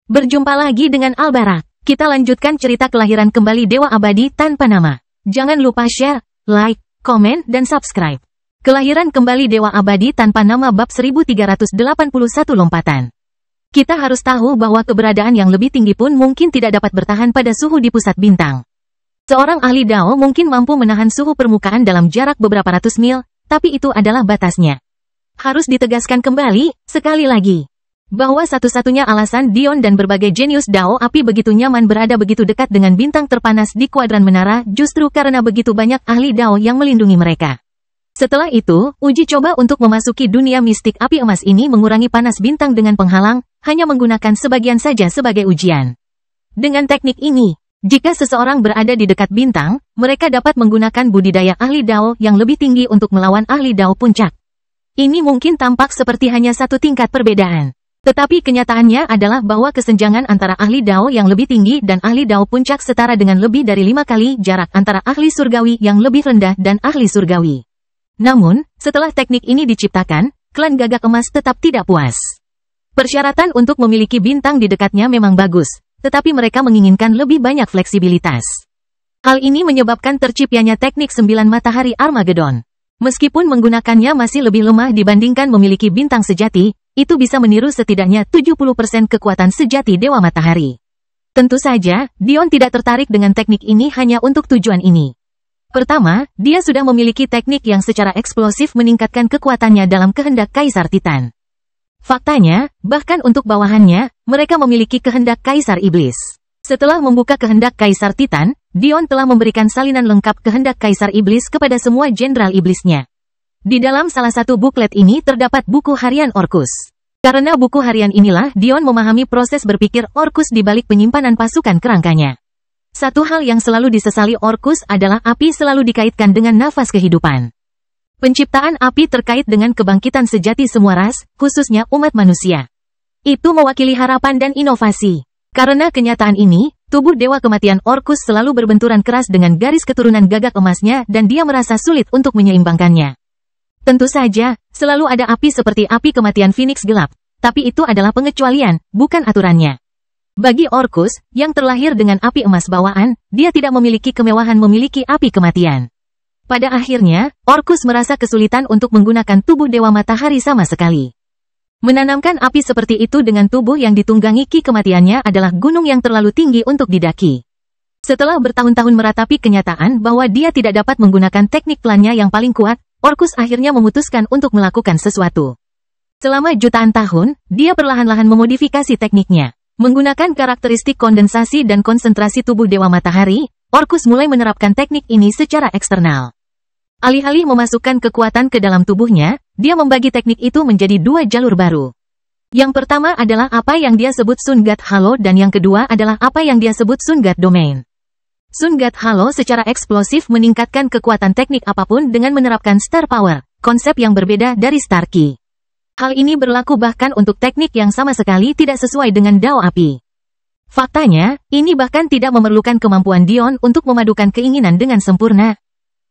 Berjumpa lagi dengan Albarak. Kita lanjutkan cerita kelahiran kembali Dewa Abadi tanpa nama. Jangan lupa share, like, komen, dan subscribe. Kelahiran kembali Dewa Abadi tanpa nama bab 1381 lompatan. Kita harus tahu bahwa keberadaan yang lebih tinggi pun mungkin tidak dapat bertahan pada suhu di pusat bintang. Seorang ahli Dao mungkin mampu menahan suhu permukaan dalam jarak beberapa ratus mil, tapi itu adalah batasnya. Harus ditegaskan kembali, sekali lagi, bahwa satu-satunya alasan Dion dan berbagai jenius Dao api begitu nyaman berada begitu dekat dengan bintang terpanas di kuadran menara justru karena begitu banyak ahli Dao yang melindungi mereka. Setelah itu, uji coba untuk memasuki dunia mistik api emas ini mengurangi panas bintang dengan penghalang, hanya menggunakan sebagian saja sebagai ujian. Dengan teknik ini, jika seseorang berada di dekat bintang, mereka dapat menggunakan budidaya ahli Dao yang lebih tinggi untuk melawan ahli Dao puncak. Ini mungkin tampak seperti hanya satu tingkat perbedaan. Tetapi kenyataannya adalah bahwa kesenjangan antara ahli Dao yang lebih tinggi dan ahli Dao puncak setara dengan lebih dari 5 kali jarak antara ahli surgawi yang lebih rendah dan ahli surgawi. Namun, setelah teknik ini diciptakan, klan Gagak Emas tetap tidak puas. Persyaratan untuk memiliki bintang di dekatnya memang bagus, tetapi mereka menginginkan lebih banyak fleksibilitas. Hal ini menyebabkan terciptanya teknik 9 matahari Armageddon. Meskipun menggunakannya masih lebih lemah dibandingkan memiliki bintang sejati, itu bisa meniru setidaknya 70% kekuatan sejati Dewa Matahari. Tentu saja, Dion tidak tertarik dengan teknik ini hanya untuk tujuan ini. Pertama, dia sudah memiliki teknik yang secara eksplosif meningkatkan kekuatannya dalam kehendak Kaisar Titan. Faktanya, bahkan untuk bawahannya, mereka memiliki kehendak Kaisar Iblis. Setelah membuka kehendak Kaisar Titan, Dion telah memberikan salinan lengkap kehendak Kaisar Iblis kepada semua jenderal iblisnya. Di dalam salah satu buklet ini terdapat buku harian Orkus. Karena buku harian inilah Dion memahami proses berpikir Orkus di balik penyimpanan pasukan kerangkanya. Satu hal yang selalu disesali Orkus adalah api selalu dikaitkan dengan nafas kehidupan. Penciptaan api terkait dengan kebangkitan sejati semua ras, khususnya umat manusia. Itu mewakili harapan dan inovasi. Karena kenyataan ini, tubuh Dewa Kematian Orkus selalu berbenturan keras dengan garis keturunan Gagak Emasnya dan dia merasa sulit untuk menyeimbangkannya. Tentu saja, selalu ada api seperti api kematian Phoenix gelap, tapi itu adalah pengecualian, bukan aturannya. Bagi Orkus, yang terlahir dengan api emas bawaan, dia tidak memiliki kemewahan memiliki api kematian. Pada akhirnya, Orkus merasa kesulitan untuk menggunakan tubuh Dewa Matahari sama sekali. Menanamkan api seperti itu dengan tubuh yang ditunggangi ki kematiannya adalah gunung yang terlalu tinggi untuk didaki. Setelah bertahun-tahun meratapi kenyataan bahwa dia tidak dapat menggunakan teknik klannya yang paling kuat, Orkus akhirnya memutuskan untuk melakukan sesuatu. Selama jutaan tahun, dia perlahan-lahan memodifikasi tekniknya. Menggunakan karakteristik kondensasi dan konsentrasi tubuh Dewa Matahari, Orkus mulai menerapkan teknik ini secara eksternal. Alih-alih memasukkan kekuatan ke dalam tubuhnya, dia membagi teknik itu menjadi 2 jalur baru. Yang pertama adalah apa yang dia sebut Sun God Halo dan yang kedua adalah apa yang dia sebut Sun God Domain. Sun God Halo secara eksplosif meningkatkan kekuatan teknik apapun dengan menerapkan Star Power, konsep yang berbeda dari Star Ki. Hal ini berlaku bahkan untuk teknik yang sama sekali tidak sesuai dengan Dao Api. Faktanya, ini bahkan tidak memerlukan kemampuan Dion untuk memadukan keinginan dengan sempurna.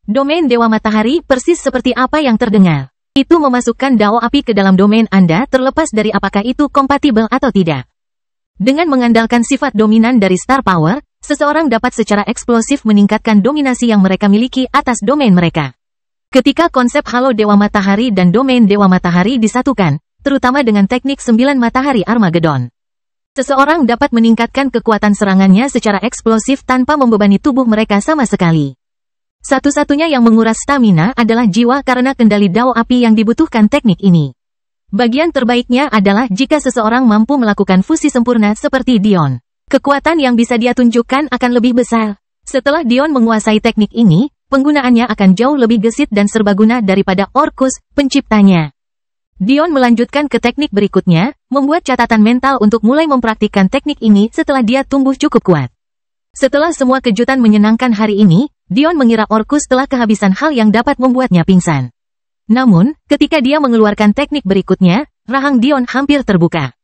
Domain Dewa Matahari persis seperti apa yang terdengar. Itu memasukkan Dao Api ke dalam domain Anda terlepas dari apakah itu kompatibel atau tidak. Dengan mengandalkan sifat dominan dari Star Power, seseorang dapat secara eksplosif meningkatkan dominasi yang mereka miliki atas domain mereka. Ketika konsep Halo Dewa Matahari dan domain Dewa Matahari disatukan, terutama dengan teknik 9 Matahari Armageddon, seseorang dapat meningkatkan kekuatan serangannya secara eksplosif tanpa membebani tubuh mereka sama sekali. Satu-satunya yang menguras stamina adalah jiwa karena kendali Dao Api yang dibutuhkan teknik ini. Bagian terbaiknya adalah jika seseorang mampu melakukan fusi sempurna seperti Dion. Kekuatan yang bisa dia tunjukkan akan lebih besar. Setelah Dion menguasai teknik ini, penggunaannya akan jauh lebih gesit dan serbaguna daripada Orkus, penciptanya. Dion melanjutkan ke teknik berikutnya, membuat catatan mental untuk mulai mempraktikkan teknik ini setelah dia tumbuh cukup kuat. Setelah semua kejutan menyenangkan hari ini, Dion mengira Orkus telah kehabisan hal yang dapat membuatnya pingsan. Namun, ketika dia mengeluarkan teknik berikutnya, rahang Dion hampir terbuka.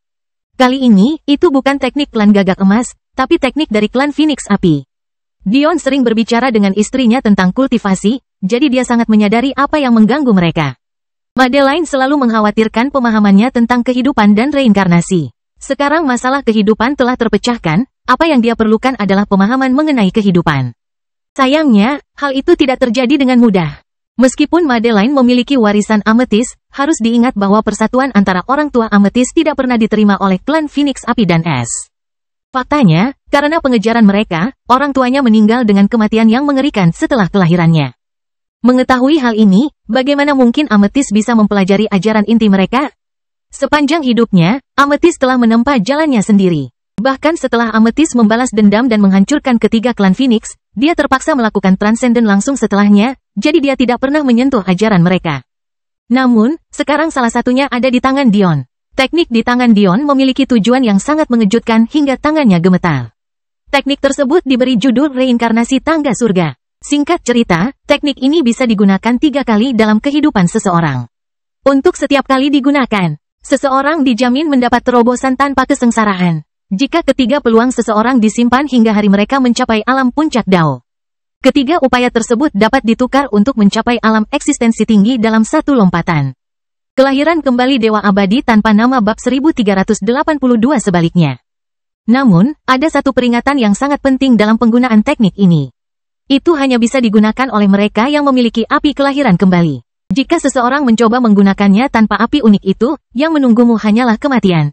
Kali ini, itu bukan teknik klan Gagak Emas, tapi teknik dari klan Phoenix Api. Dion sering berbicara dengan istrinya tentang kultivasi, jadi dia sangat menyadari apa yang mengganggu mereka. Madeline selalu mengkhawatirkan pemahamannya tentang kehidupan dan reinkarnasi. Sekarang masalah kehidupan telah terpecahkan, apa yang dia perlukan adalah pemahaman mengenai kehidupan. Sayangnya, hal itu tidak terjadi dengan mudah. Meskipun Madeline memiliki warisan Amethyst, harus diingat bahwa persatuan antara orang tua Amethyst tidak pernah diterima oleh klan Phoenix Api dan Es. Faktanya, karena pengejaran mereka, orang tuanya meninggal dengan kematian yang mengerikan setelah kelahirannya. Mengetahui hal ini, bagaimana mungkin Amethyst bisa mempelajari ajaran inti mereka? Sepanjang hidupnya, Amethyst telah menempa jalannya sendiri. Bahkan setelah Amethyst membalas dendam dan menghancurkan ketiga klan Phoenix, dia terpaksa melakukan transenden langsung setelahnya, jadi dia tidak pernah menyentuh ajaran mereka. Namun, sekarang salah satunya ada di tangan Dion. Teknik di tangan Dion memiliki tujuan yang sangat mengejutkan hingga tangannya gemetar. Teknik tersebut diberi judul reinkarnasi tangga surga. Singkat cerita, teknik ini bisa digunakan 3 kali dalam kehidupan seseorang. Untuk setiap kali digunakan, seseorang dijamin mendapat terobosan tanpa kesengsaraan. Jika ketiga peluang seseorang disimpan hingga hari mereka mencapai alam puncak Dao. Ketiga upaya tersebut dapat ditukar untuk mencapai alam eksistensi tinggi dalam satu lompatan. Kelahiran kembali Dewa Abadi tanpa nama bab 1382 sebaliknya. Namun, ada satu peringatan yang sangat penting dalam penggunaan teknik ini. Itu hanya bisa digunakan oleh mereka yang memiliki api kelahiran kembali. Jika seseorang mencoba menggunakannya tanpa api unik itu, yang menunggumu hanyalah kematian.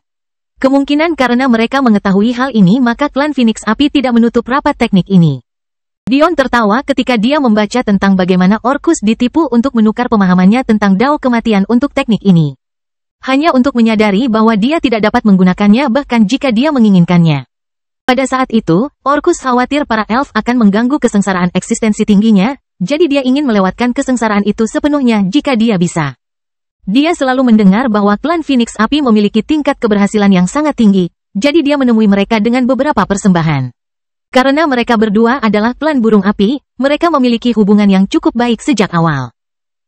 Kemungkinan karena mereka mengetahui hal ini maka klan Phoenix Api tidak menutup rapat teknik ini. Dion tertawa ketika dia membaca tentang bagaimana Orcus ditipu untuk menukar pemahamannya tentang Dao kematian untuk teknik ini. Hanya untuk menyadari bahwa dia tidak dapat menggunakannya bahkan jika dia menginginkannya. Pada saat itu, Orcus khawatir para elf akan mengganggu kesengsaraan eksistensi tingginya, jadi dia ingin melewatkan kesengsaraan itu sepenuhnya jika dia bisa. Dia selalu mendengar bahwa klan Phoenix Api memiliki tingkat keberhasilan yang sangat tinggi, jadi dia menemui mereka dengan beberapa persembahan. Karena mereka berdua adalah klan burung api, mereka memiliki hubungan yang cukup baik sejak awal.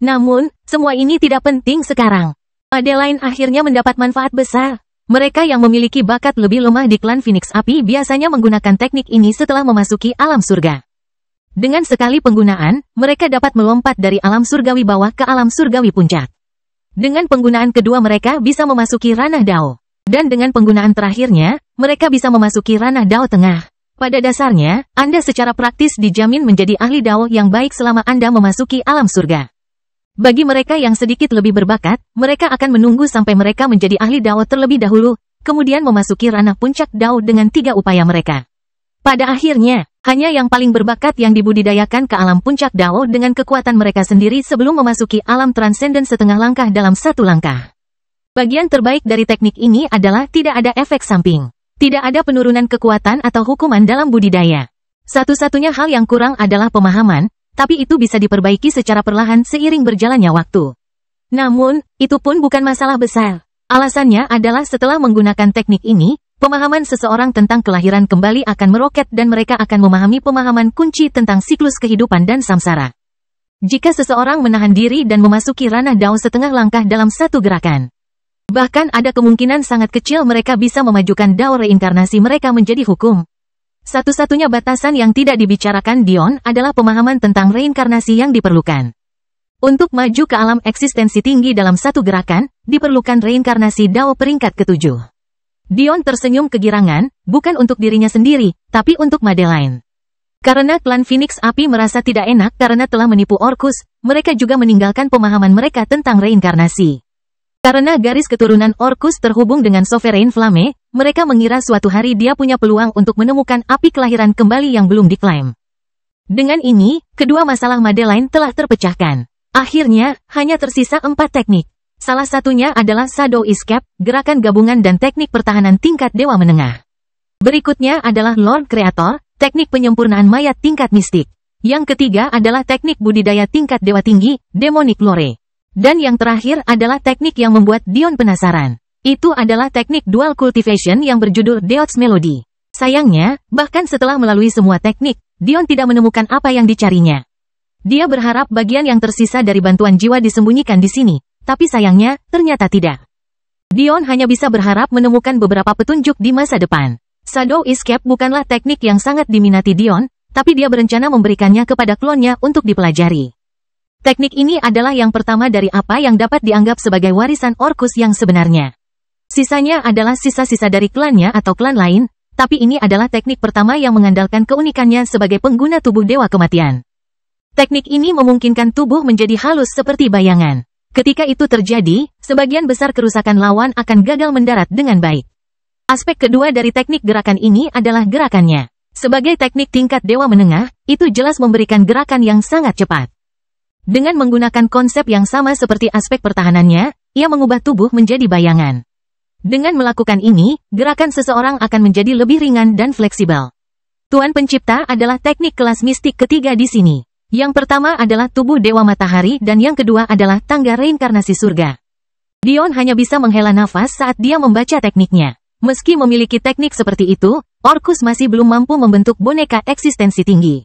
Namun, semua ini tidak penting sekarang. Madeline akhirnya mendapat manfaat besar. Mereka yang memiliki bakat lebih lemah di klan Phoenix Api biasanya menggunakan teknik ini setelah memasuki alam surga. Dengan sekali penggunaan, mereka dapat melompat dari alam surgawi bawah ke alam surgawi puncak. Dengan penggunaan kedua mereka bisa memasuki ranah Dao. Dan dengan penggunaan terakhirnya, mereka bisa memasuki ranah Dao tengah. Pada dasarnya, Anda secara praktis dijamin menjadi ahli Dao yang baik selama Anda memasuki alam surga. Bagi mereka yang sedikit lebih berbakat, mereka akan menunggu sampai mereka menjadi ahli Dao terlebih dahulu, kemudian memasuki ranah puncak Dao dengan 3 upaya mereka. Pada akhirnya, hanya yang paling berbakat yang dibudidayakan ke alam puncak Dao dengan kekuatan mereka sendiri sebelum memasuki alam transenden setengah langkah dalam 1 langkah. Bagian terbaik dari teknik ini adalah tidak ada efek samping. Tidak ada penurunan kekuatan atau hukuman dalam budidaya. Satu-satunya hal yang kurang adalah pemahaman, tapi itu bisa diperbaiki secara perlahan seiring berjalannya waktu. Namun, itu pun bukan masalah besar. Alasannya adalah setelah menggunakan teknik ini, pemahaman seseorang tentang kelahiran kembali akan meroket dan mereka akan memahami pemahaman kunci tentang siklus kehidupan dan samsara. Jika seseorang menahan diri dan memasuki ranah Dao setengah langkah dalam satu gerakan, bahkan ada kemungkinan sangat kecil mereka bisa memajukan Dao reinkarnasi mereka menjadi hukum. Satu-satunya batasan yang tidak dibicarakan Dion adalah pemahaman tentang reinkarnasi yang diperlukan. Untuk maju ke alam eksistensi tinggi dalam satu gerakan, diperlukan reinkarnasi Dao peringkat ke-7. Dion tersenyum kegirangan, bukan untuk dirinya sendiri, tapi untuk Madeline. Karena klan Phoenix Api merasa tidak enak karena telah menipu Orcus, mereka juga meninggalkan pemahaman mereka tentang reinkarnasi. Karena garis keturunan Orcus terhubung dengan Sovereign Flame, mereka mengira suatu hari dia punya peluang untuk menemukan api kelahiran kembali yang belum diklaim. Dengan ini, kedua masalah Madeline telah terpecahkan. Akhirnya, hanya tersisa 4 teknik. Salah satunya adalah Shadow Escape, gerakan gabungan dan teknik pertahanan tingkat dewa menengah. Berikutnya adalah Lord Creator, teknik penyempurnaan mayat tingkat mistik. Yang ketiga adalah teknik budidaya tingkat dewa tinggi, Demonic Lore. Dan yang terakhir adalah teknik yang membuat Dion penasaran. Itu adalah teknik Dual Cultivation yang berjudul Deo's Melody. Sayangnya, bahkan setelah melalui semua teknik, Dion tidak menemukan apa yang dicarinya. Dia berharap bagian yang tersisa dari bantuan jiwa disembunyikan di sini. Tapi sayangnya, ternyata tidak. Dion hanya bisa berharap menemukan beberapa petunjuk di masa depan. Shadow Escape bukanlah teknik yang sangat diminati Dion, tapi dia berencana memberikannya kepada klonnya untuk dipelajari. Teknik ini adalah yang pertama dari apa yang dapat dianggap sebagai warisan Orcus yang sebenarnya. Sisanya adalah sisa-sisa dari klannya atau klan lain, tapi ini adalah teknik pertama yang mengandalkan keunikannya sebagai pengguna tubuh Dewa Kematian. Teknik ini memungkinkan tubuh menjadi halus seperti bayangan. Ketika itu terjadi, sebagian besar kerusakan lawan akan gagal mendarat dengan baik. Aspek kedua dari teknik gerakan ini adalah gerakannya. Sebagai teknik tingkat dewa menengah, itu jelas memberikan gerakan yang sangat cepat. Dengan menggunakan konsep yang sama seperti aspek pertahanannya, ia mengubah tubuh menjadi bayangan. Dengan melakukan ini, gerakan seseorang akan menjadi lebih ringan dan fleksibel. Tuan Pencipta adalah teknik kelas mistik ketiga di sini. Yang pertama adalah tubuh Dewa Matahari dan yang kedua adalah tangga reinkarnasi surga. Dion hanya bisa menghela nafas saat dia membaca tekniknya. Meski memiliki teknik seperti itu, Orcus masih belum mampu membentuk boneka eksistensi tinggi.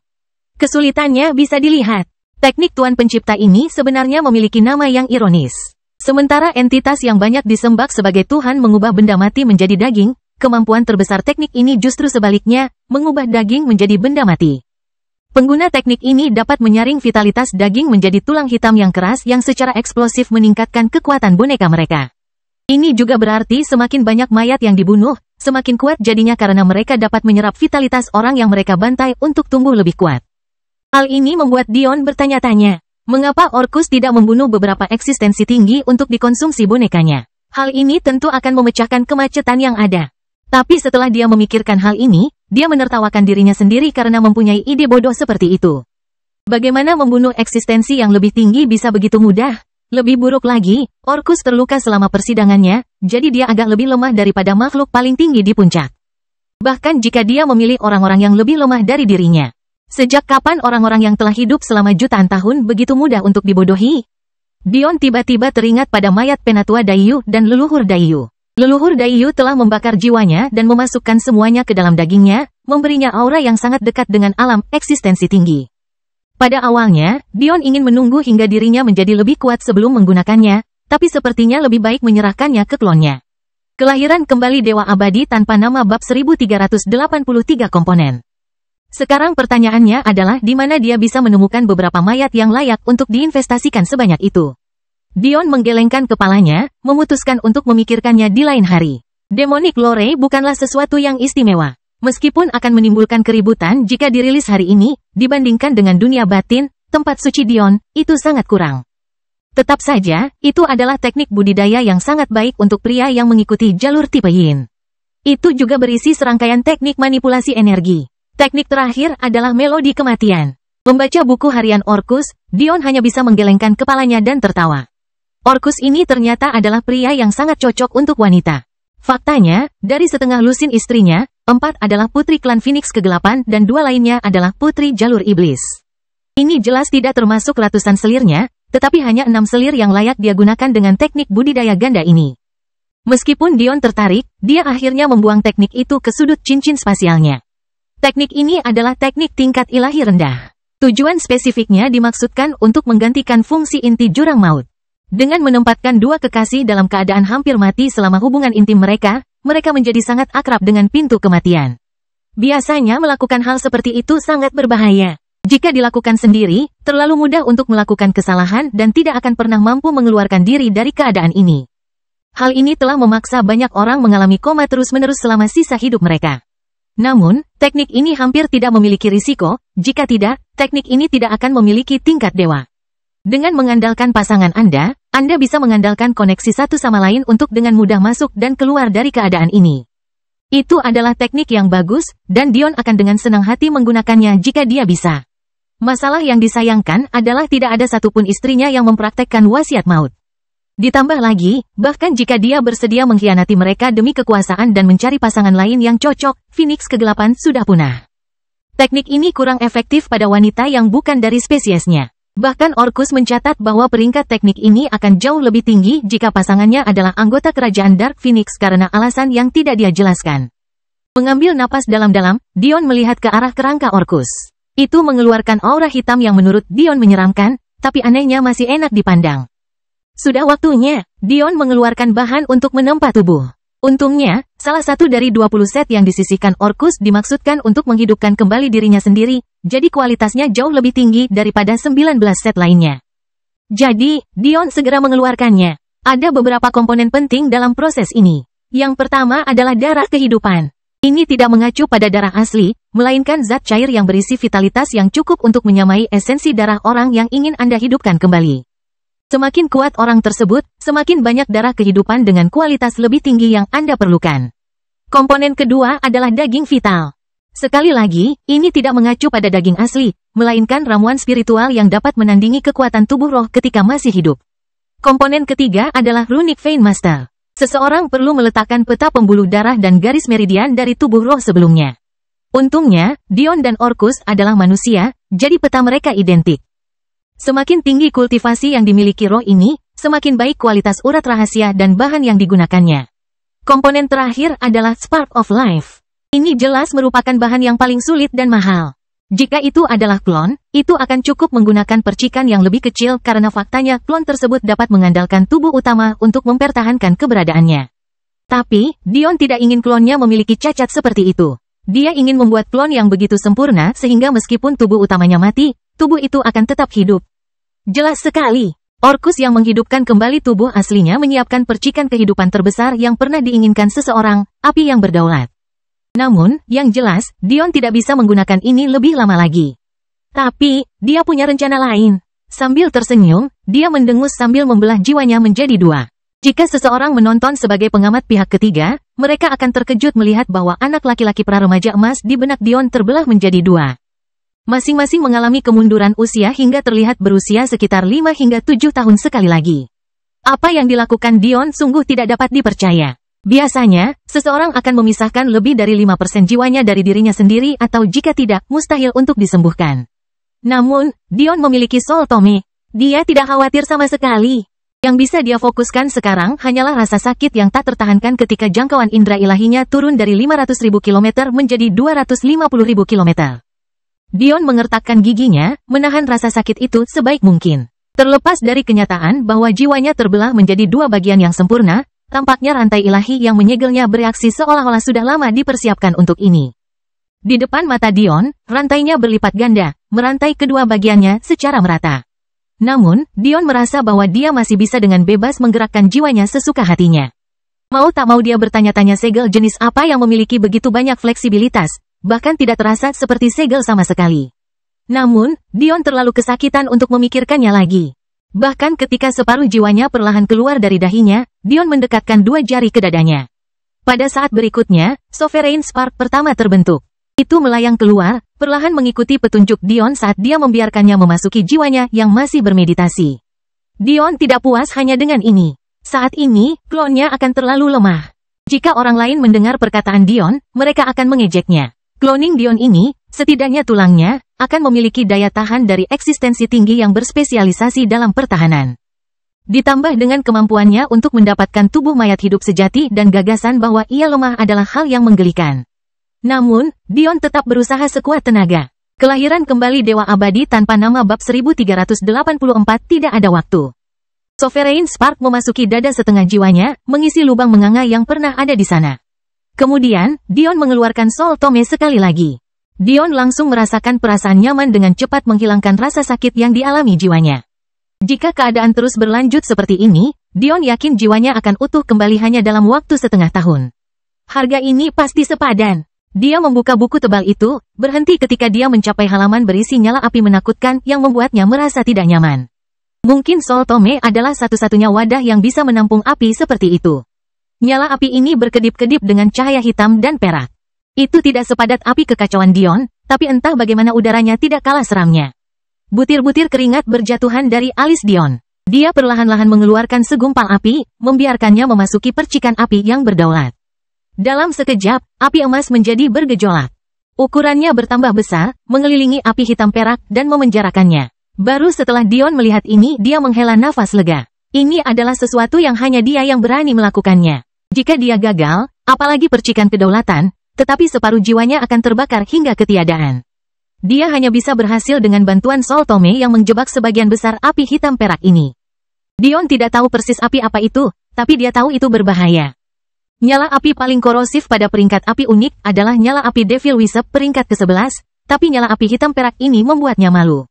Kesulitannya bisa dilihat. Teknik Tuan Pencipta ini sebenarnya memiliki nama yang ironis. Sementara entitas yang banyak disembah sebagai Tuhan mengubah benda mati menjadi daging, kemampuan terbesar teknik ini justru sebaliknya, mengubah daging menjadi benda mati. Pengguna teknik ini dapat menyaring vitalitas daging menjadi tulang hitam yang keras yang secara eksplosif meningkatkan kekuatan boneka mereka. Ini juga berarti semakin banyak mayat yang dibunuh, semakin kuat jadinya karena mereka dapat menyerap vitalitas orang yang mereka bantai untuk tumbuh lebih kuat. Hal ini membuat Dion bertanya-tanya, mengapa Orcus tidak membunuh beberapa eksistensi tinggi untuk dikonsumsi bonekanya? Hal ini tentu akan memecahkan kemacetan yang ada. Tapi setelah dia memikirkan hal ini, dia menertawakan dirinya sendiri karena mempunyai ide bodoh seperti itu. Bagaimana membunuh eksistensi yang lebih tinggi bisa begitu mudah? Lebih buruk lagi, Orcus terluka selama persidangannya, jadi dia agak lebih lemah daripada makhluk paling tinggi di puncak. Bahkan jika dia memilih orang-orang yang lebih lemah dari dirinya. Sejak kapan orang-orang yang telah hidup selama jutaan tahun begitu mudah untuk dibodohi? Dion tiba-tiba teringat pada mayat Penatua Daiyu dan leluhur Daiyu. Leluhur Daiyu telah membakar jiwanya dan memasukkan semuanya ke dalam dagingnya, memberinya aura yang sangat dekat dengan alam eksistensi tinggi. Pada awalnya, Dion ingin menunggu hingga dirinya menjadi lebih kuat sebelum menggunakannya, tapi sepertinya lebih baik menyerahkannya ke klonnya. Kelahiran kembali Dewa Abadi tanpa nama bab 1383 komponen. Sekarang pertanyaannya adalah di mana dia bisa menemukan beberapa mayat yang layak untuk diinvestasikan sebanyak itu. Dion menggelengkan kepalanya, memutuskan untuk memikirkannya di lain hari. Demonic Lore bukanlah sesuatu yang istimewa. Meskipun akan menimbulkan keributan jika dirilis hari ini, dibandingkan dengan dunia batin, tempat suci Dion, itu sangat kurang. Tetap saja, itu adalah teknik budidaya yang sangat baik untuk pria yang mengikuti jalur tipe Yin. Itu juga berisi serangkaian teknik manipulasi energi. Teknik terakhir adalah melodi kematian. Membaca buku harian Orcus, Dion hanya bisa menggelengkan kepalanya dan tertawa. Orcus ini ternyata adalah pria yang sangat cocok untuk wanita. Faktanya, dari setengah lusin istrinya, 4 adalah putri klan Phoenix kegelapan dan 2 lainnya adalah putri jalur iblis. Ini jelas tidak termasuk ratusan selirnya, tetapi hanya 6 selir yang layak dia gunakan dengan teknik budidaya ganda ini. Meskipun Dion tertarik, dia akhirnya membuang teknik itu ke sudut cincin spasialnya. Teknik ini adalah teknik tingkat ilahi rendah. Tujuan spesifiknya dimaksudkan untuk menggantikan fungsi inti jurang maut. Dengan menempatkan 2 kekasih dalam keadaan hampir mati selama hubungan intim mereka, mereka menjadi sangat akrab dengan pintu kematian. Biasanya melakukan hal seperti itu sangat berbahaya. Jika dilakukan sendiri, terlalu mudah untuk melakukan kesalahan dan tidak akan pernah mampu mengeluarkan diri dari keadaan ini. Hal ini telah memaksa banyak orang mengalami koma terus-menerus selama sisa hidup mereka. Namun, teknik ini hampir tidak memiliki risiko, jika tidak, teknik ini tidak akan memiliki tingkat dewa. Dengan mengandalkan pasangan Anda bisa mengandalkan koneksi satu sama lain untuk dengan mudah masuk dan keluar dari keadaan ini. Itu adalah teknik yang bagus, dan Dion akan dengan senang hati menggunakannya jika dia bisa. Masalah yang disayangkan adalah tidak ada satupun istrinya yang mempraktekkan wasiat maut. Ditambah lagi, bahkan jika dia bersedia mengkhianati mereka demi kekuasaan dan mencari pasangan lain yang cocok, Phoenix kegelapan sudah punah. Teknik ini kurang efektif pada wanita yang bukan dari spesiesnya. Bahkan Orcus mencatat bahwa peringkat teknik ini akan jauh lebih tinggi jika pasangannya adalah anggota kerajaan Dark Phoenix karena alasan yang tidak dia jelaskan. Mengambil napas dalam-dalam, Dion melihat ke arah kerangka Orcus. Itu mengeluarkan aura hitam yang menurut Dion menyeramkan, tapi anehnya masih enak dipandang. Sudah waktunya, Dion mengeluarkan bahan untuk menempa tubuh. Untungnya, salah satu dari 20 set yang disisihkan Orcus dimaksudkan untuk menghidupkan kembali dirinya sendiri, jadi kualitasnya jauh lebih tinggi daripada 19 set lainnya. Jadi, Dion segera mengeluarkannya. Ada beberapa komponen penting dalam proses ini. Yang pertama adalah darah kehidupan. Ini tidak mengacu pada darah asli, melainkan zat cair yang berisi vitalitas yang cukup untuk menyamai esensi darah orang yang ingin Anda hidupkan kembali. Semakin kuat orang tersebut, semakin banyak darah kehidupan dengan kualitas lebih tinggi yang Anda perlukan. Komponen kedua adalah daging vital. Sekali lagi, ini tidak mengacu pada daging asli, melainkan ramuan spiritual yang dapat menandingi kekuatan tubuh roh ketika masih hidup. Komponen ketiga adalah runic vein master. Seseorang perlu meletakkan peta pembuluh darah dan garis meridian dari tubuh roh sebelumnya. Untungnya, Dion dan Orcus adalah manusia, jadi peta mereka identik. Semakin tinggi kultivasi yang dimiliki roh ini, semakin baik kualitas urat rahasia dan bahan yang digunakannya. Komponen terakhir adalah Spark of Life. Ini jelas merupakan bahan yang paling sulit dan mahal. Jika itu adalah klon, itu akan cukup menggunakan percikan yang lebih kecil karena faktanya klon tersebut dapat mengandalkan tubuh utama untuk mempertahankan keberadaannya. Tapi, Dion tidak ingin klonnya memiliki cacat seperti itu. Dia ingin membuat klon yang begitu sempurna sehingga meskipun tubuh utamanya mati, tubuh itu akan tetap hidup. Jelas sekali, Orcus yang menghidupkan kembali tubuh aslinya menyiapkan percikan kehidupan terbesar yang pernah diinginkan seseorang, api yang berdaulat. Namun, yang jelas, Dion tidak bisa menggunakan ini lebih lama lagi. Tapi, dia punya rencana lain. Sambil tersenyum, dia mendengus sambil membelah jiwanya menjadi dua. Jika seseorang menonton sebagai pengamat pihak ketiga, mereka akan terkejut melihat bahwa anak laki-laki pra-remaja emas di benak Dion terbelah menjadi dua. Masing-masing mengalami kemunduran usia hingga terlihat berusia sekitar 5 hingga 7 tahun sekali lagi. Apa yang dilakukan Dion sungguh tidak dapat dipercaya. Biasanya, seseorang akan memisahkan lebih dari 5% jiwanya dari dirinya sendiri atau jika tidak, mustahil untuk disembuhkan. Namun, Dion memiliki Soul Tome. Dia tidak khawatir sama sekali. Yang bisa dia fokuskan sekarang hanyalah rasa sakit yang tak tertahankan ketika jangkauan indera ilahinya turun dari 500.000 km menjadi 250.000 km. Dion mengertakkan giginya, menahan rasa sakit itu sebaik mungkin. Terlepas dari kenyataan bahwa jiwanya terbelah menjadi dua bagian yang sempurna, tampaknya rantai ilahi yang menyegelnya bereaksi seolah-olah sudah lama dipersiapkan untuk ini. Di depan mata Dion, rantainya berlipat ganda, merantai kedua bagiannya secara merata. Namun, Dion merasa bahwa dia masih bisa dengan bebas menggerakkan jiwanya sesuka hatinya. Mau tak mau dia bertanya-tanya segel jenis apa yang memiliki begitu banyak fleksibilitas, bahkan tidak terasa seperti segel sama sekali. Namun, Dion terlalu kesakitan untuk memikirkannya lagi. Bahkan ketika separuh jiwanya perlahan keluar dari dahinya, Dion mendekatkan dua jari ke dadanya. Pada saat berikutnya, Sovereign Spark pertama terbentuk. Itu melayang keluar, perlahan mengikuti petunjuk Dion saat dia membiarkannya memasuki jiwanya yang masih bermeditasi. Dion tidak puas hanya dengan ini. Saat ini, klonnya akan terlalu lemah. Jika orang lain mendengar perkataan Dion, mereka akan mengejeknya. Cloning Dion ini, setidaknya tulangnya, akan memiliki daya tahan dari eksistensi tinggi yang berspesialisasi dalam pertahanan. Ditambah dengan kemampuannya untuk mendapatkan tubuh mayat hidup sejati dan gagasan bahwa ia lemah adalah hal yang menggelikan. Namun, Dion tetap berusaha sekuat tenaga. Kelahiran kembali Dewa Abadi tanpa nama bab 1384 tidak ada waktu. Sovereign Spark memasuki dada setengah jiwanya, mengisi lubang menganga yang pernah ada di sana. Kemudian, Dion mengeluarkan Soul Tome sekali lagi. Dion langsung merasakan perasaan nyaman dengan cepat menghilangkan rasa sakit yang dialami jiwanya. Jika keadaan terus berlanjut seperti ini, Dion yakin jiwanya akan utuh kembali hanya dalam waktu setengah tahun. Harga ini pasti sepadan. Dia membuka buku tebal itu, berhenti ketika dia mencapai halaman berisi nyala api menakutkan yang membuatnya merasa tidak nyaman. Mungkin Soul Tome adalah satu-satunya wadah yang bisa menampung api seperti itu. Nyala api ini berkedip-kedip dengan cahaya hitam dan perak. Itu tidak sepadat api kekacauan Dion, tapi entah bagaimana udaranya tidak kalah seramnya. Butir-butir keringat berjatuhan dari alis Dion. Dia perlahan-lahan mengeluarkan segumpal api, membiarkannya memasuki percikan api yang berdaulat. Dalam sekejap, api emas menjadi bergejolak. Ukurannya bertambah besar, mengelilingi api hitam perak dan memenjarakannya. Baru setelah Dion melihat ini, dia menghela nafas lega. Ini adalah sesuatu yang hanya dia yang berani melakukannya. Jika dia gagal, apalagi percikan kedaulatan, tetapi separuh jiwanya akan terbakar hingga ketiadaan. Dia hanya bisa berhasil dengan bantuan Soul Tome yang menjebak sebagian besar api hitam perak ini. Dion tidak tahu persis api apa itu, tapi dia tahu itu berbahaya. Nyala api paling korosif pada peringkat api unik adalah nyala api Devil Wisp peringkat ke-11, tapi nyala api hitam perak ini membuatnya malu.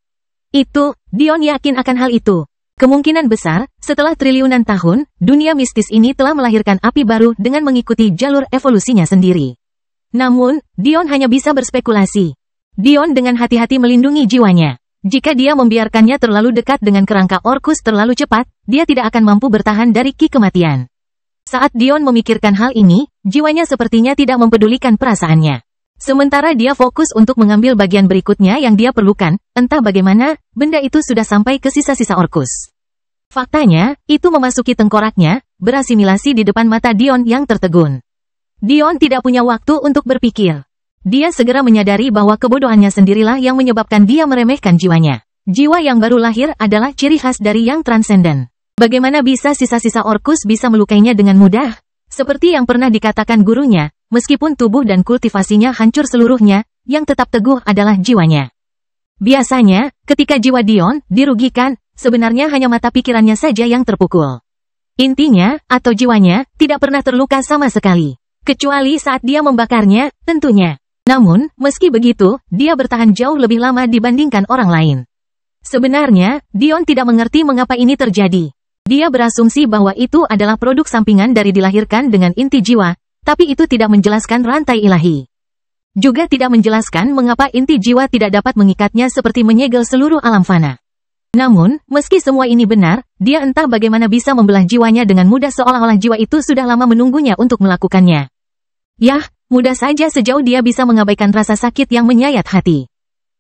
Dion yakin akan hal itu. Kemungkinan besar, setelah triliunan tahun, dunia mistis ini telah melahirkan api baru dengan mengikuti jalur evolusinya sendiri. Namun, Dion hanya bisa berspekulasi. Dion dengan hati-hati melindungi jiwanya. Jika dia membiarkannya terlalu dekat dengan kerangka Orcus terlalu cepat, dia tidak akan mampu bertahan dari ki kematian. Saat Dion memikirkan hal ini, jiwanya sepertinya tidak mempedulikan perasaannya. Sementara dia fokus untuk mengambil bagian berikutnya yang dia perlukan, entah bagaimana, benda itu sudah sampai ke sisa-sisa Orcus. Faktanya, itu memasuki tengkoraknya, berasimilasi di depan mata Dion yang tertegun. Dion tidak punya waktu untuk berpikir. Dia segera menyadari bahwa kebodohannya sendirilah yang menyebabkan dia meremehkan jiwanya. Jiwa yang baru lahir adalah ciri khas dari yang transenden. Bagaimana bisa sisa-sisa Orcus bisa melukainya dengan mudah? Seperti yang pernah dikatakan gurunya, meskipun tubuh dan kultivasinya hancur seluruhnya, yang tetap teguh adalah jiwanya. Biasanya, ketika jiwa Dion dirugikan, sebenarnya hanya mata pikirannya saja yang terpukul. Intinya, atau jiwanya, tidak pernah terluka sama sekali. Kecuali saat dia membakarnya, tentunya. Namun, meski begitu, dia bertahan jauh lebih lama dibandingkan orang lain. Sebenarnya, Dion tidak mengerti mengapa ini terjadi. Dia berasumsi bahwa itu adalah produk sampingan dari dilahirkan dengan inti jiwa, tapi itu tidak menjelaskan rantai ilahi. Juga tidak menjelaskan mengapa inti jiwa tidak dapat mengikatnya seperti menyegel seluruh alam fana. Namun, meski semua ini benar, dia entah bagaimana bisa membelah jiwanya dengan mudah seolah-olah jiwa itu sudah lama menunggunya untuk melakukannya. Yah, mudah saja sejauh dia bisa mengabaikan rasa sakit yang menyayat hati.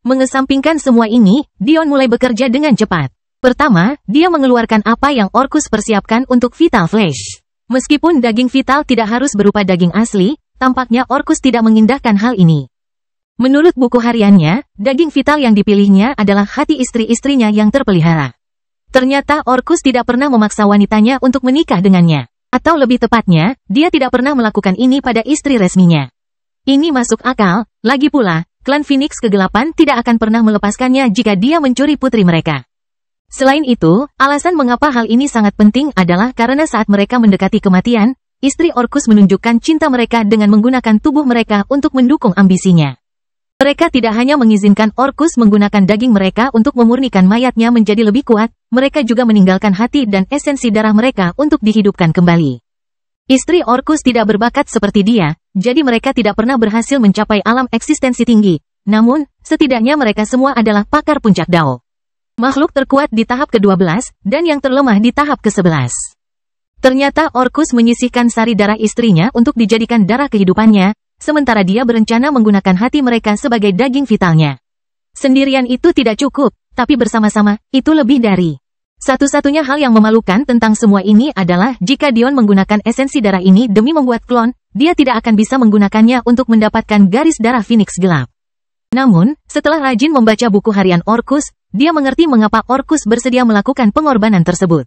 Mengesampingkan semua ini, Dion mulai bekerja dengan cepat. Pertama, dia mengeluarkan apa yang Orcus persiapkan untuk Vital Flesh. Meskipun daging vital tidak harus berupa daging asli, tampaknya Orcus tidak mengindahkan hal ini. Menurut buku hariannya, daging vital yang dipilihnya adalah hati istri-istrinya yang terpelihara. Ternyata Orcus tidak pernah memaksa wanitanya untuk menikah dengannya. Atau lebih tepatnya, dia tidak pernah melakukan ini pada istri resminya. Ini masuk akal, lagi pula, klan Phoenix Kegelapan tidak akan pernah melepaskannya jika dia mencuri putri mereka. Selain itu, alasan mengapa hal ini sangat penting adalah karena saat mereka mendekati kematian, istri Orcus menunjukkan cinta mereka dengan menggunakan tubuh mereka untuk mendukung ambisinya. Mereka tidak hanya mengizinkan Orcus menggunakan daging mereka untuk memurnikan mayatnya menjadi lebih kuat, mereka juga meninggalkan hati dan esensi darah mereka untuk dihidupkan kembali. Istri Orcus tidak berbakat seperti dia, jadi mereka tidak pernah berhasil mencapai alam eksistensi tinggi. Namun, setidaknya mereka semua adalah pakar puncak Dao. Makhluk terkuat di tahap ke-12, dan yang terlemah di tahap ke-11. Ternyata Orcus menyisihkan sari darah istrinya untuk dijadikan darah kehidupannya, sementara dia berencana menggunakan hati mereka sebagai daging vitalnya. Sendirian itu tidak cukup, tapi bersama-sama, itu lebih dari. Satu-satunya hal yang memalukan tentang semua ini adalah jika Dion menggunakan esensi darah ini demi membuat klon, dia tidak akan bisa menggunakannya untuk mendapatkan garis darah Phoenix gelap. Namun, setelah rajin membaca buku harian Orcus, dia mengerti mengapa Orcus bersedia melakukan pengorbanan tersebut.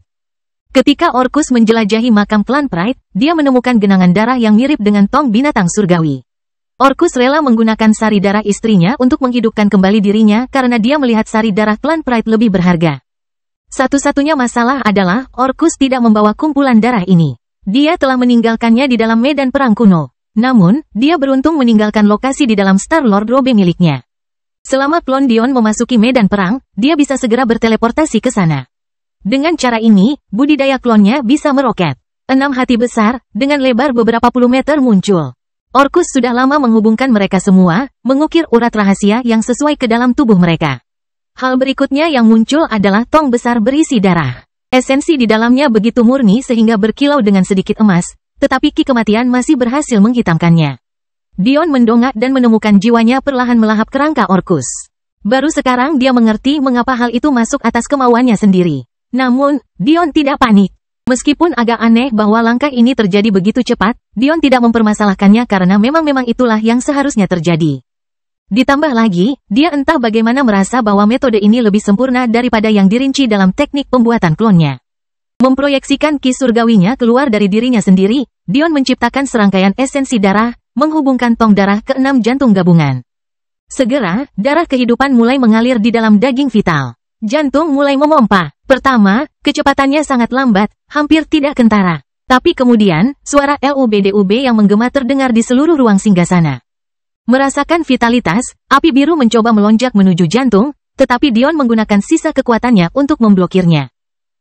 Ketika Orcus menjelajahi makam klan Pride, dia menemukan genangan darah yang mirip dengan tong binatang surgawi. Orcus rela menggunakan sari darah istrinya untuk menghidupkan kembali dirinya karena dia melihat sari darah klan Pride lebih berharga. Satu-satunya masalah adalah Orcus tidak membawa kumpulan darah ini. Dia telah meninggalkannya di dalam medan perang kuno. Namun, dia beruntung meninggalkan lokasi di dalam Star-Lord Robe miliknya. Selama klon Dion memasuki medan perang, dia bisa segera berteleportasi ke sana. Dengan cara ini, budidaya klonnya bisa meroket. 6 hati besar, dengan lebar beberapa puluh meter muncul. Orcus sudah lama menghubungkan mereka semua, mengukir urat rahasia yang sesuai ke dalam tubuh mereka. Hal berikutnya yang muncul adalah tong besar berisi darah. Esensi di dalamnya begitu murni sehingga berkilau dengan sedikit emas, tetapi ki kematian masih berhasil menghitamkannya. Dion mendongak dan menemukan jiwanya perlahan melahap kerangka Orcus. Baru sekarang dia mengerti mengapa hal itu masuk atas kemauannya sendiri. Namun, Dion tidak panik. Meskipun agak aneh bahwa langkah ini terjadi begitu cepat, Dion tidak mempermasalahkannya karena memang itulah yang seharusnya terjadi. Ditambah lagi, dia entah bagaimana merasa bahwa metode ini lebih sempurna daripada yang dirinci dalam teknik pembuatan klonnya. Memproyeksikan ki surgawinya keluar dari dirinya sendiri, Dion menciptakan serangkaian esensi darah, menghubungkan tong darah ke-6 jantung gabungan. Segera, darah kehidupan mulai mengalir di dalam daging vital. Jantung mulai memompa. Pertama, kecepatannya sangat lambat, hampir tidak kentara. Tapi kemudian, suara LUBDUB yang menggema terdengar di seluruh ruang singgasana. Merasakan vitalitas, api biru mencoba melonjak menuju jantung, tetapi Dion menggunakan sisa kekuatannya untuk memblokirnya.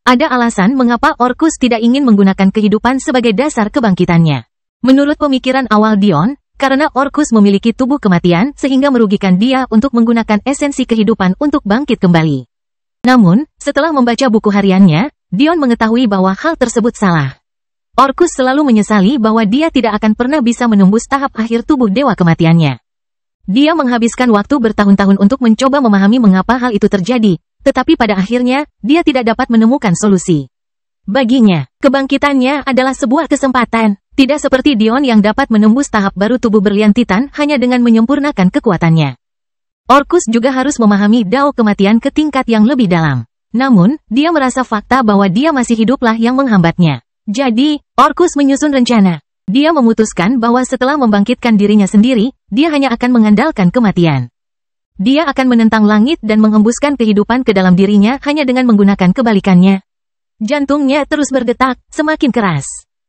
Ada alasan mengapa Orcus tidak ingin menggunakan kehidupan sebagai dasar kebangkitannya. Menurut pemikiran awal Dion, karena Orcus memiliki tubuh kematian sehingga merugikan dia untuk menggunakan esensi kehidupan untuk bangkit kembali. Namun, setelah membaca buku hariannya, Dion mengetahui bahwa hal tersebut salah. Orcus selalu menyesali bahwa dia tidak akan pernah bisa menembus tahap akhir tubuh dewa kematiannya. Dia menghabiskan waktu bertahun-tahun untuk mencoba memahami mengapa hal itu terjadi, tetapi pada akhirnya, dia tidak dapat menemukan solusi. Baginya, kebangkitannya adalah sebuah kesempatan, tidak seperti Dion yang dapat menembus tahap baru tubuh berlian Titan hanya dengan menyempurnakan kekuatannya. Orcus juga harus memahami dao kematian ke tingkat yang lebih dalam. Namun, dia merasa fakta bahwa dia masih hiduplah yang menghambatnya. Jadi, Orcus menyusun rencana. Dia memutuskan bahwa setelah membangkitkan dirinya sendiri, dia hanya akan mengandalkan kematian. Dia akan menentang langit dan menghembuskan kehidupan ke dalam dirinya hanya dengan menggunakan kebalikannya. Jantungnya terus berdetak, semakin keras.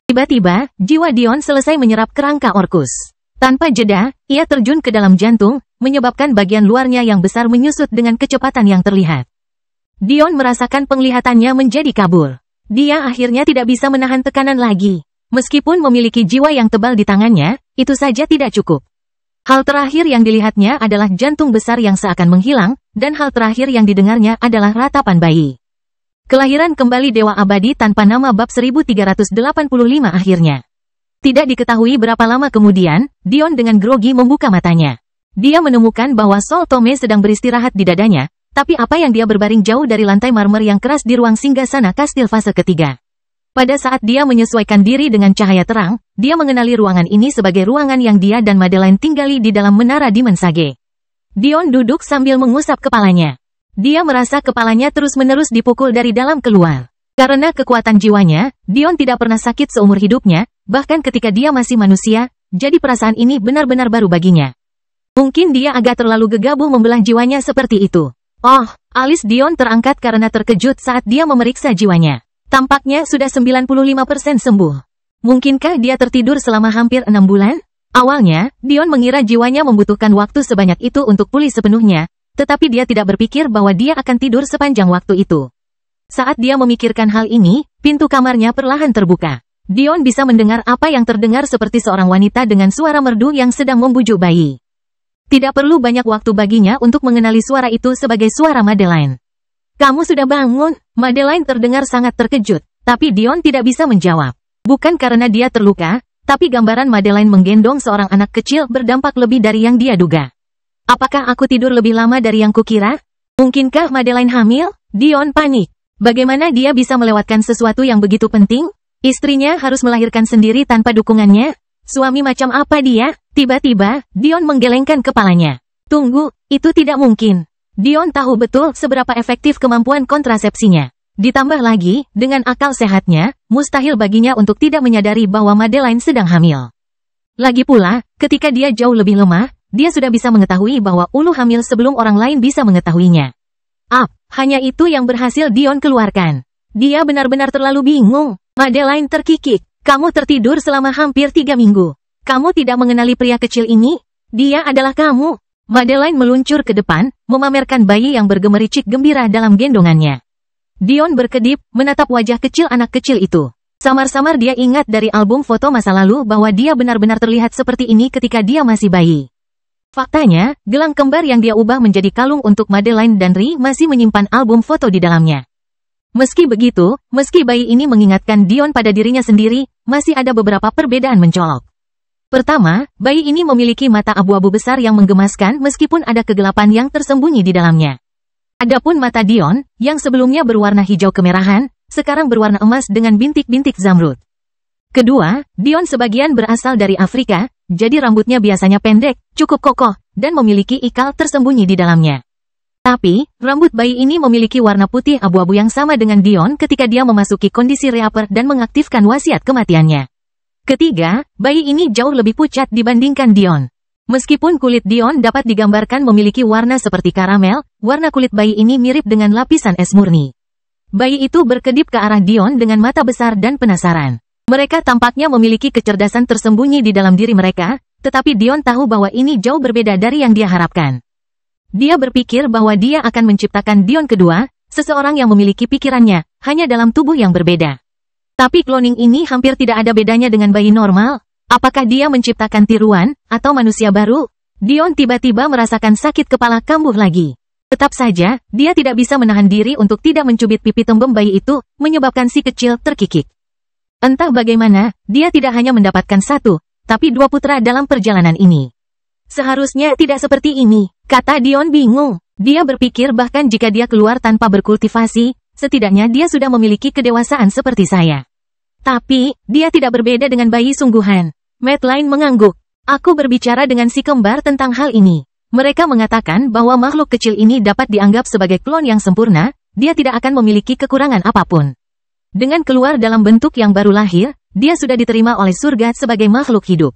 Tiba-tiba, jiwa Dion selesai menyerap kerangka Orcus. Tanpa jeda, ia terjun ke dalam jantung, menyebabkan bagian luarnya yang besar menyusut dengan kecepatan yang terlihat. Dion merasakan penglihatannya menjadi kabur. Dia akhirnya tidak bisa menahan tekanan lagi. Meskipun memiliki jiwa yang tebal di tangannya, itu saja tidak cukup. Hal terakhir yang dilihatnya adalah jantung besar yang seakan menghilang, dan hal terakhir yang didengarnya adalah ratapan bayi. Kelahiran kembali Dewa Abadi tanpa nama bab 1385 akhirnya. Tidak diketahui berapa lama kemudian, Dion dengan grogi membuka matanya. Dia menemukan bahwa Sol Tome sedang beristirahat di dadanya, tapi apa yang dia berbaring jauh dari lantai marmer yang keras di ruang singgasana kastil fase ketiga. Pada saat dia menyesuaikan diri dengan cahaya terang, dia mengenali ruangan ini sebagai ruangan yang dia dan Madeline tinggali di dalam menara di Mensage. Dion duduk sambil mengusap kepalanya. Dia merasa kepalanya terus-menerus dipukul dari dalam keluar. Karena kekuatan jiwanya, Dion tidak pernah sakit seumur hidupnya, bahkan ketika dia masih manusia, jadi perasaan ini benar-benar baru baginya. Mungkin dia agak terlalu gegabah membelah jiwanya seperti itu. Oh, alis Dion terangkat karena terkejut saat dia memeriksa jiwanya. Tampaknya sudah 95% sembuh. Mungkinkah dia tertidur selama hampir 6 bulan? Awalnya, Dion mengira jiwanya membutuhkan waktu sebanyak itu untuk pulih sepenuhnya, tetapi dia tidak berpikir bahwa dia akan tidur sepanjang waktu itu. Saat dia memikirkan hal ini, pintu kamarnya perlahan terbuka. Dion bisa mendengar apa yang terdengar seperti seorang wanita dengan suara merdu yang sedang membujuk bayi. Tidak perlu banyak waktu baginya untuk mengenali suara itu sebagai suara Madeline. Kamu sudah bangun? Madeline terdengar sangat terkejut, tapi Dion tidak bisa menjawab. Bukan karena dia terluka, tapi gambaran Madeline menggendong seorang anak kecil berdampak lebih dari yang dia duga. Apakah aku tidur lebih lama dari yang kukira? Mungkinkah Madeline hamil? Dion panik. Bagaimana dia bisa melewatkan sesuatu yang begitu penting? Istrinya harus melahirkan sendiri tanpa dukungannya? Suami macam apa dia? Tiba-tiba, Dion menggelengkan kepalanya. Tunggu, itu tidak mungkin. Dion tahu betul seberapa efektif kemampuan kontrasepsinya. Ditambah lagi, dengan akal sehatnya, mustahil baginya untuk tidak menyadari bahwa Madeline sedang hamil. Lagi pula, ketika dia jauh lebih lemah, dia sudah bisa mengetahui bahwa Ulu hamil sebelum orang lain bisa mengetahuinya. Hanya itu yang berhasil Dion keluarkan. Dia benar-benar terlalu bingung. Madeline terkikik. Kamu tertidur selama hampir 3 minggu. Kamu tidak mengenali pria kecil ini? Dia adalah kamu. Madeline meluncur ke depan, memamerkan bayi yang bergemericik gembira dalam gendongannya. Dion berkedip, menatap wajah kecil anak kecil itu. Samar-samar dia ingat dari album foto masa lalu bahwa dia benar-benar terlihat seperti ini ketika dia masih bayi. Faktanya, gelang kembar yang dia ubah menjadi kalung untuk Madeline dan Ri masih menyimpan album foto di dalamnya. Meski begitu, meski bayi ini mengingatkan Dion pada dirinya sendiri, masih ada beberapa perbedaan mencolok. Pertama, bayi ini memiliki mata abu-abu besar yang menggemaskan meskipun ada kegelapan yang tersembunyi di dalamnya. Adapun mata Dion, yang sebelumnya berwarna hijau kemerahan, sekarang berwarna emas dengan bintik-bintik zamrud. Kedua, Dion sebagian berasal dari Afrika, jadi rambutnya biasanya pendek, cukup kokoh, dan memiliki ikal tersembunyi di dalamnya. Tapi, rambut bayi ini memiliki warna putih abu-abu yang sama dengan Dion ketika dia memasuki kondisi Reaper dan mengaktifkan wasiat kematiannya. Ketiga, bayi ini jauh lebih pucat dibandingkan Dion. Meskipun kulit Dion dapat digambarkan memiliki warna seperti karamel, warna kulit bayi ini mirip dengan lapisan es murni. Bayi itu berkedip ke arah Dion dengan mata besar dan penasaran. Mereka tampaknya memiliki kecerdasan tersembunyi di dalam diri mereka, tetapi Dion tahu bahwa ini jauh berbeda dari yang dia harapkan. Dia berpikir bahwa dia akan menciptakan Dion kedua, seseorang yang memiliki pikirannya, hanya dalam tubuh yang berbeda. Tapi cloning ini hampir tidak ada bedanya dengan bayi normal. Apakah dia menciptakan tiruan, atau manusia baru? Dion tiba-tiba merasakan sakit kepala kambuh lagi. Tetap saja, dia tidak bisa menahan diri untuk tidak mencubit pipi tembem bayi itu, menyebabkan si kecil terkikik. Entah bagaimana, dia tidak hanya mendapatkan satu, tapi dua putra dalam perjalanan ini. Seharusnya tidak seperti ini, kata Dion bingung. Dia berpikir bahkan jika dia keluar tanpa berkultivasi, setidaknya dia sudah memiliki kedewasaan seperti saya. Tapi, dia tidak berbeda dengan bayi sungguhan. Madeline mengangguk. Aku berbicara dengan si kembar tentang hal ini. Mereka mengatakan bahwa makhluk kecil ini dapat dianggap sebagai klon yang sempurna, dia tidak akan memiliki kekurangan apapun. Dengan keluar dalam bentuk yang baru lahir, dia sudah diterima oleh surga sebagai makhluk hidup.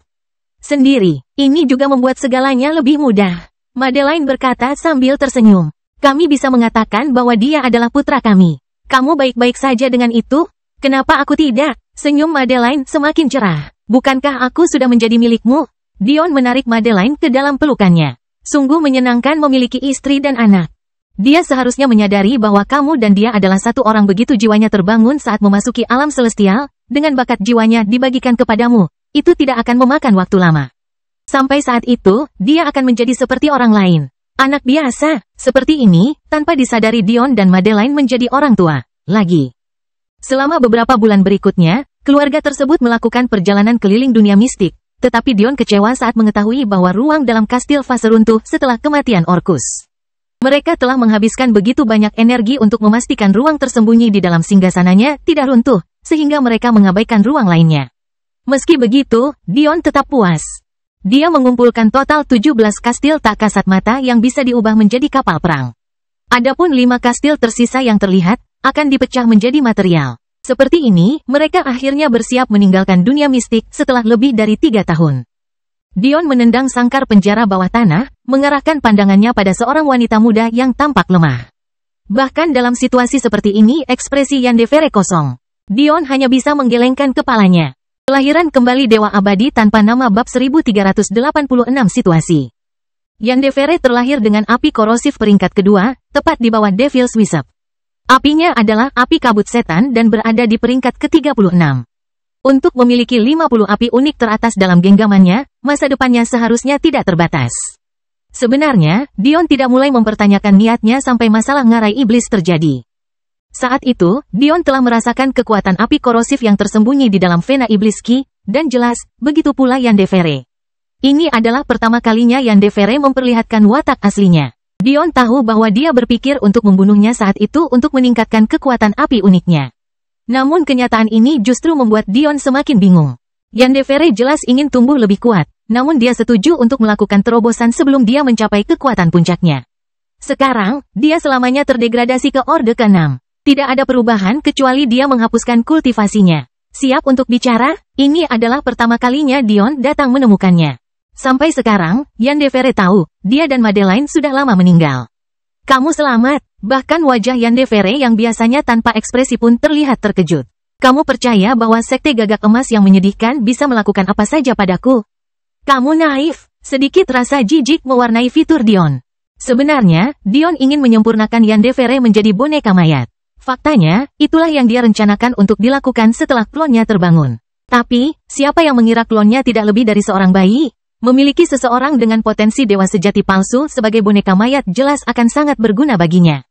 Sendiri, ini juga membuat segalanya lebih mudah. Madeline berkata sambil tersenyum. Kami bisa mengatakan bahwa dia adalah putra kami. Kamu baik-baik saja dengan itu? Kenapa aku tidak? Senyum Madeline semakin cerah. Bukankah aku sudah menjadi milikmu? Dion menarik Madeline ke dalam pelukannya. Sungguh menyenangkan memiliki istri dan anak. Dia seharusnya menyadari bahwa kamu dan dia adalah satu orang begitu jiwanya terbangun saat memasuki alam celestial, dengan bakat jiwanya dibagikan kepadamu, itu tidak akan memakan waktu lama. Sampai saat itu, dia akan menjadi seperti orang lain. Anak biasa, seperti ini, tanpa disadari Dion dan Madeline menjadi orang tua, lagi. Selama beberapa bulan berikutnya, keluarga tersebut melakukan perjalanan keliling dunia mistik. Tetapi Dion kecewa saat mengetahui bahwa ruang dalam kastil fase runtuh setelah kematian Orcus. Mereka telah menghabiskan begitu banyak energi untuk memastikan ruang tersembunyi di dalam singgasananya tidak runtuh, sehingga mereka mengabaikan ruang lainnya. Meski begitu, Dion tetap puas. Dia mengumpulkan total 17 kastil tak kasat mata yang bisa diubah menjadi kapal perang. Adapun 5 kastil tersisa yang terlihat, akan dipecah menjadi material. Seperti ini, mereka akhirnya bersiap meninggalkan dunia mistik setelah lebih dari 3 tahun. Dion menendang sangkar penjara bawah tanah, mengarahkan pandangannya pada seorang wanita muda yang tampak lemah. Bahkan dalam situasi seperti ini ekspresi Yandere kosong. Dion hanya bisa menggelengkan kepalanya. Kelahiran kembali Dewa Abadi tanpa nama bab 1386 situasi. Yandere terlahir dengan api korosif peringkat kedua, tepat di bawah Devil's Wisp. Apinya adalah api kabut setan dan berada di peringkat ke-36. Untuk memiliki 50 api unik teratas dalam genggamannya, masa depannya seharusnya tidak terbatas. Sebenarnya, Dion tidak mulai mempertanyakan niatnya sampai masalah ngarai iblis terjadi. Saat itu, Dion telah merasakan kekuatan api korosif yang tersembunyi di dalam vena iblis Ki, dan jelas, begitu pula Yandere. Ini adalah pertama kalinya Yandere memperlihatkan watak aslinya. Dion tahu bahwa dia berpikir untuk membunuhnya saat itu untuk meningkatkan kekuatan api uniknya. Namun kenyataan ini justru membuat Dion semakin bingung. Yandere jelas ingin tumbuh lebih kuat, namun dia setuju untuk melakukan terobosan sebelum dia mencapai kekuatan puncaknya. Sekarang, dia selamanya terdegradasi ke Orde ke-6. Tidak ada perubahan kecuali dia menghapuskan kultivasinya. Siap untuk bicara? Ini adalah pertama kalinya Dion datang menemukannya. Sampai sekarang, Yandere tahu, dia dan Madeline sudah lama meninggal. Kamu selamat, bahkan wajah Yandere yang biasanya tanpa ekspresi pun terlihat terkejut. Kamu percaya bahwa sekte gagak emas yang menyedihkan bisa melakukan apa saja padaku? Kamu naif, sedikit rasa jijik mewarnai fitur Dion. Sebenarnya, Dion ingin menyempurnakan Yandere menjadi boneka mayat. Faktanya, itulah yang dia rencanakan untuk dilakukan setelah klonnya terbangun. Tapi, siapa yang mengira klonnya tidak lebih dari seorang bayi? Memiliki seseorang dengan potensi dewa sejati palsu sebagai boneka mayat jelas akan sangat berguna baginya.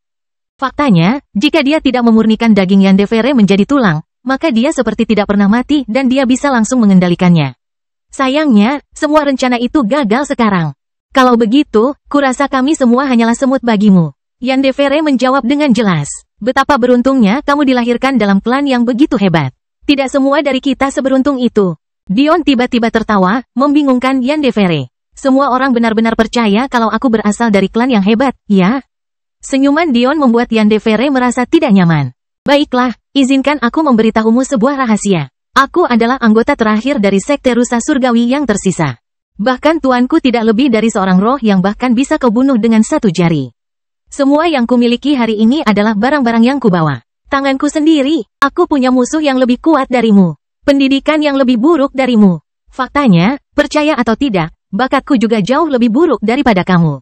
Faktanya, jika dia tidak memurnikan daging Yandere menjadi tulang, maka dia seperti tidak pernah mati dan dia bisa langsung mengendalikannya. Sayangnya, semua rencana itu gagal sekarang. Kalau begitu, kurasa kami semua hanyalah semut bagimu. Yandere menjawab dengan jelas. Betapa beruntungnya kamu dilahirkan dalam klan yang begitu hebat. Tidak semua dari kita seberuntung itu. Dion tiba-tiba tertawa, membingungkan Yandere. Semua orang benar-benar percaya kalau aku berasal dari klan yang hebat, ya? Senyuman Dion membuat Yandere merasa tidak nyaman. Baiklah, izinkan aku memberitahumu sebuah rahasia. Aku adalah anggota terakhir dari sekte rusa surgawi yang tersisa. Bahkan tuanku tidak lebih dari seorang roh yang bahkan bisa kau bunuh dengan satu jari. Semua yang kumiliki hari ini adalah barang-barang yang kubawa. Tanganku sendiri, aku punya musuh yang lebih kuat darimu. Pendidikan yang lebih buruk darimu. Faktanya, percaya atau tidak, bakatku juga jauh lebih buruk daripada kamu.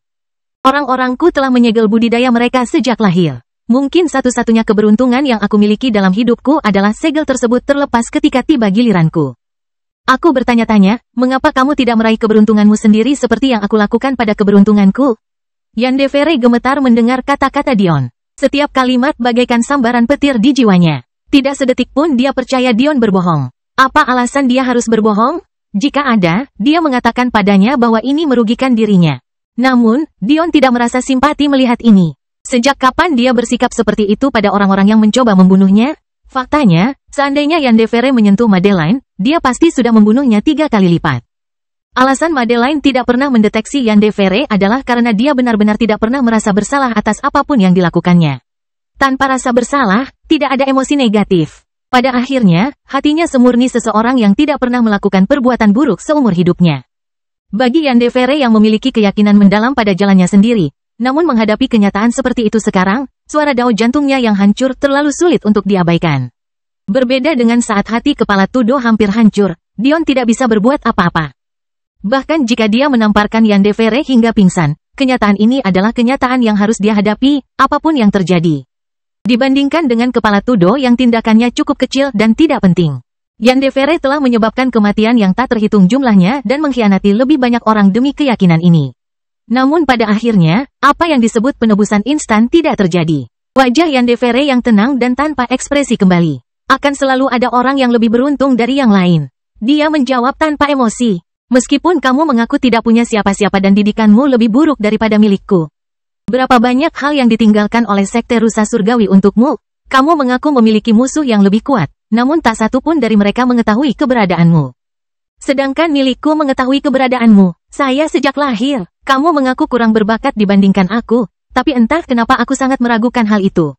Orang-orangku telah menyegel budidaya mereka sejak lahir. Mungkin satu-satunya keberuntungan yang aku miliki dalam hidupku adalah segel tersebut terlepas ketika tiba giliranku. Aku bertanya-tanya, mengapa kamu tidak meraih keberuntunganmu sendiri seperti yang aku lakukan pada keberuntunganku? Yandere gemetar mendengar kata-kata Dion. Setiap kalimat bagaikan sambaran petir di jiwanya. Tidak sedetik pun dia percaya Dion berbohong. Apa alasan dia harus berbohong? Jika ada, dia mengatakan padanya bahwa ini merugikan dirinya. Namun, Dion tidak merasa simpati melihat ini. Sejak kapan dia bersikap seperti itu pada orang-orang yang mencoba membunuhnya? Faktanya, seandainya Yandere menyentuh Madeline, dia pasti sudah membunuhnya 3 kali lipat. Alasan Madeline tidak pernah mendeteksi Yandere adalah karena dia benar-benar tidak pernah merasa bersalah atas apapun yang dilakukannya. Tanpa rasa bersalah, tidak ada emosi negatif. Pada akhirnya, hatinya semurni seseorang yang tidak pernah melakukan perbuatan buruk seumur hidupnya. Bagi Yandere yang memiliki keyakinan mendalam pada jalannya sendiri, namun menghadapi kenyataan seperti itu sekarang, suara deau jantungnya yang hancur terlalu sulit untuk diabaikan. Berbeda dengan saat hati kepala Tudo hampir hancur, Dion tidak bisa berbuat apa-apa. Bahkan jika dia menamparkan Yandere hingga pingsan, kenyataan ini adalah kenyataan yang harus dia hadapi, apapun yang terjadi. Dibandingkan dengan kepala Tudo yang tindakannya cukup kecil dan tidak penting. Yandere telah menyebabkan kematian yang tak terhitung jumlahnya dan mengkhianati lebih banyak orang demi keyakinan ini. Namun pada akhirnya, apa yang disebut penebusan instan tidak terjadi. Wajah Yandere yang tenang dan tanpa ekspresi kembali. Akan selalu ada orang yang lebih beruntung dari yang lain. Dia menjawab tanpa emosi. Meskipun kamu mengaku tidak punya siapa-siapa dan didikanmu lebih buruk daripada milikku. Berapa banyak hal yang ditinggalkan oleh sekte rusa surgawi untukmu? Kamu mengaku memiliki musuh yang lebih kuat, namun tak satu pun dari mereka mengetahui keberadaanmu. Sedangkan milikku mengetahui keberadaanmu. Saya sejak lahir. Kamu mengaku kurang berbakat dibandingkan aku, tapi entah kenapa aku sangat meragukan hal itu.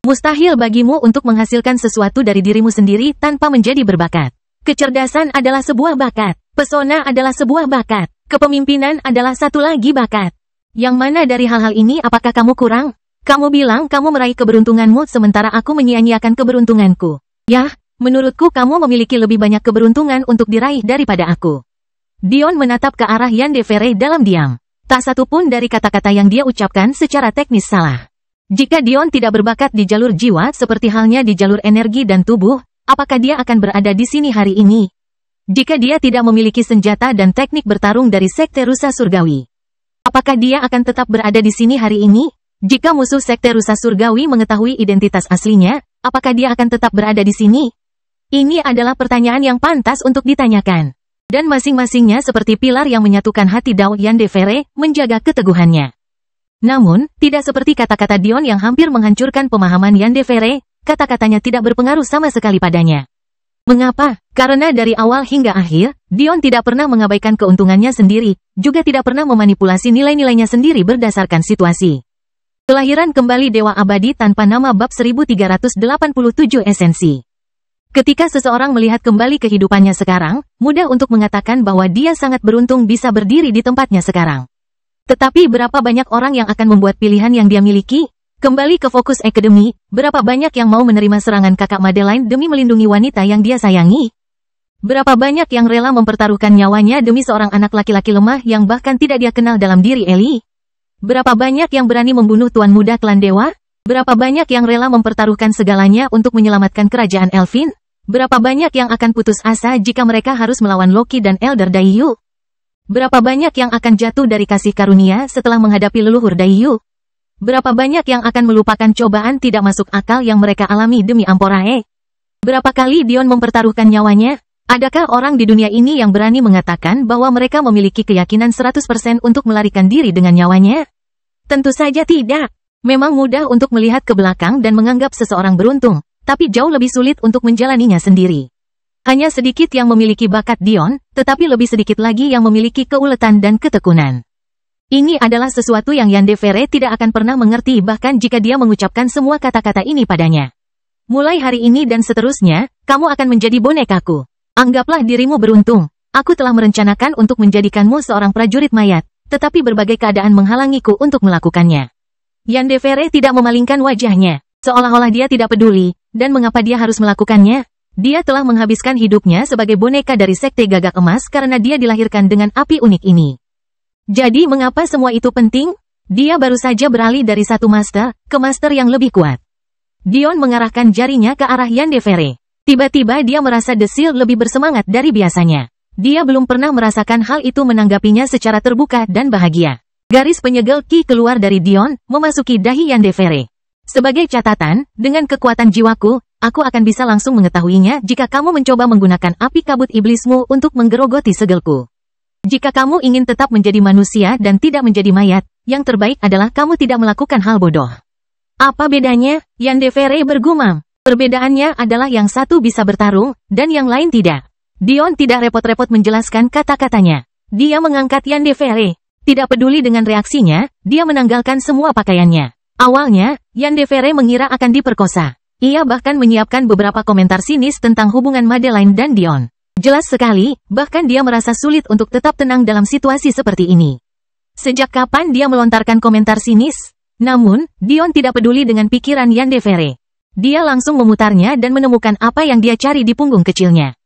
Mustahil bagimu untuk menghasilkan sesuatu dari dirimu sendiri tanpa menjadi berbakat. Kecerdasan adalah sebuah bakat. Pesona adalah sebuah bakat. Kepemimpinan adalah satu lagi bakat. Yang mana dari hal-hal ini apakah kamu kurang? Kamu bilang kamu meraih keberuntunganmu sementara aku menyia-nyiakan keberuntunganku. Yah, menurutku kamu memiliki lebih banyak keberuntungan untuk diraih daripada aku. Dion menatap ke arah Yandere dalam diam. Tak satu pun dari kata-kata yang dia ucapkan secara teknis salah. Jika Dion tidak berbakat di jalur jiwa seperti halnya di jalur energi dan tubuh, apakah dia akan berada di sini hari ini? Jika dia tidak memiliki senjata dan teknik bertarung dari sekte rusa surgawi, apakah dia akan tetap berada di sini hari ini? Jika musuh sekte rusa surgawi mengetahui identitas aslinya, apakah dia akan tetap berada di sini? Ini adalah pertanyaan yang pantas untuk ditanyakan. Dan masing-masingnya seperti pilar yang menyatukan hati Dao Yandere, menjaga keteguhannya. Namun, tidak seperti kata-kata Dion yang hampir menghancurkan pemahaman Yandere, kata-katanya tidak berpengaruh sama sekali padanya. Mengapa? Karena dari awal hingga akhir, Dion tidak pernah mengabaikan keuntungannya sendiri, juga tidak pernah memanipulasi nilai-nilainya sendiri berdasarkan situasi. Kelahiran kembali Dewa Abadi tanpa nama bab 1387 esensi. Ketika seseorang melihat kembali kehidupannya sekarang, mudah untuk mengatakan bahwa dia sangat beruntung bisa berdiri di tempatnya sekarang. Tetapi berapa banyak orang yang akan membuat pilihan yang dia miliki? Kembali ke Focus Academy, berapa banyak yang mau menerima serangan kakak Madeline demi melindungi wanita yang dia sayangi? Berapa banyak yang rela mempertaruhkan nyawanya demi seorang anak laki-laki lemah yang bahkan tidak dia kenal dalam diri Ellie? Berapa banyak yang berani membunuh Tuan Muda Klan Dewa? Berapa banyak yang rela mempertaruhkan segalanya untuk menyelamatkan kerajaan Elfin? Berapa banyak yang akan putus asa jika mereka harus melawan Loki dan Elder Daiyu? Berapa banyak yang akan jatuh dari kasih karunia setelah menghadapi leluhur Daiyu? Berapa banyak yang akan melupakan cobaan tidak masuk akal yang mereka alami demi Amporae? Berapa kali Dion mempertaruhkan nyawanya? Adakah orang di dunia ini yang berani mengatakan bahwa mereka memiliki keyakinan 100% untuk melarikan diri dengan nyawanya? Tentu saja tidak. Memang mudah untuk melihat ke belakang dan menganggap seseorang beruntung, tapi jauh lebih sulit untuk menjalaninya sendiri. Hanya sedikit yang memiliki bakat Dion, tetapi lebih sedikit lagi yang memiliki keuletan dan ketekunan. Ini adalah sesuatu yang Yandere tidak akan pernah mengerti bahkan jika dia mengucapkan semua kata-kata ini padanya. Mulai hari ini dan seterusnya, kamu akan menjadi bonekaku. Anggaplah dirimu beruntung. Aku telah merencanakan untuk menjadikanmu seorang prajurit mayat, tetapi berbagai keadaan menghalangiku untuk melakukannya. Yandere tidak memalingkan wajahnya, seolah-olah dia tidak peduli, dan mengapa dia harus melakukannya? Dia telah menghabiskan hidupnya sebagai boneka dari sekte gagak emas karena dia dilahirkan dengan api unik ini. Jadi mengapa semua itu penting? Dia baru saja beralih dari satu master ke master yang lebih kuat. Dion mengarahkan jarinya ke arah Yandere. Tiba-tiba dia merasa The Shield lebih bersemangat dari biasanya. Dia belum pernah merasakan hal itu, menanggapinya secara terbuka dan bahagia. Garis penyegel Ki keluar dari Dion, memasuki dahi Yandere. Sebagai catatan, dengan kekuatan jiwaku, aku akan bisa langsung mengetahuinya jika kamu mencoba menggunakan api kabut iblismu untuk menggerogoti segelku. Jika kamu ingin tetap menjadi manusia dan tidak menjadi mayat, yang terbaik adalah kamu tidak melakukan hal bodoh. Apa bedanya? Yandere bergumam. Perbedaannya adalah yang satu bisa bertarung, dan yang lain tidak. Dion tidak repot-repot menjelaskan kata-katanya. Dia mengangkat Yandere. Tidak peduli dengan reaksinya, dia menanggalkan semua pakaiannya. Awalnya, Yandere mengira akan diperkosa. Ia bahkan menyiapkan beberapa komentar sinis tentang hubungan Madeline dan Dion. Jelas sekali, bahkan dia merasa sulit untuk tetap tenang dalam situasi seperti ini. Sejak kapan dia melontarkan komentar sinis? Namun, Dion tidak peduli dengan pikiran Yandere. Dia langsung memutarnya dan menemukan apa yang dia cari di punggung kecilnya.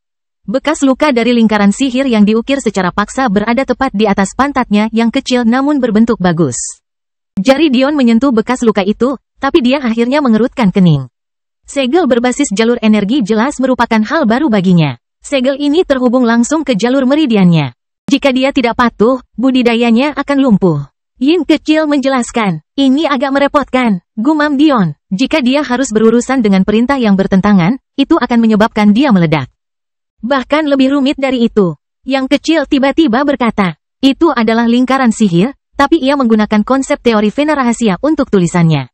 Bekas luka dari lingkaran sihir yang diukir secara paksa berada tepat di atas pantatnya yang kecil namun berbentuk bagus. Jari Dion menyentuh bekas luka itu, tapi dia akhirnya mengerutkan kening. Segel berbasis jalur energi jelas merupakan hal baru baginya. Segel ini terhubung langsung ke jalur meridiannya. Jika dia tidak patuh, budidayanya akan lumpuh. Yin kecil menjelaskan, ini agak merepotkan, gumam Dion. Jika dia harus berurusan dengan perintah yang bertentangan, itu akan menyebabkan dia meledak. Bahkan lebih rumit dari itu. Yang kecil tiba-tiba berkata, itu adalah lingkaran sihir, tapi ia menggunakan konsep teori Vena rahasia untuk tulisannya.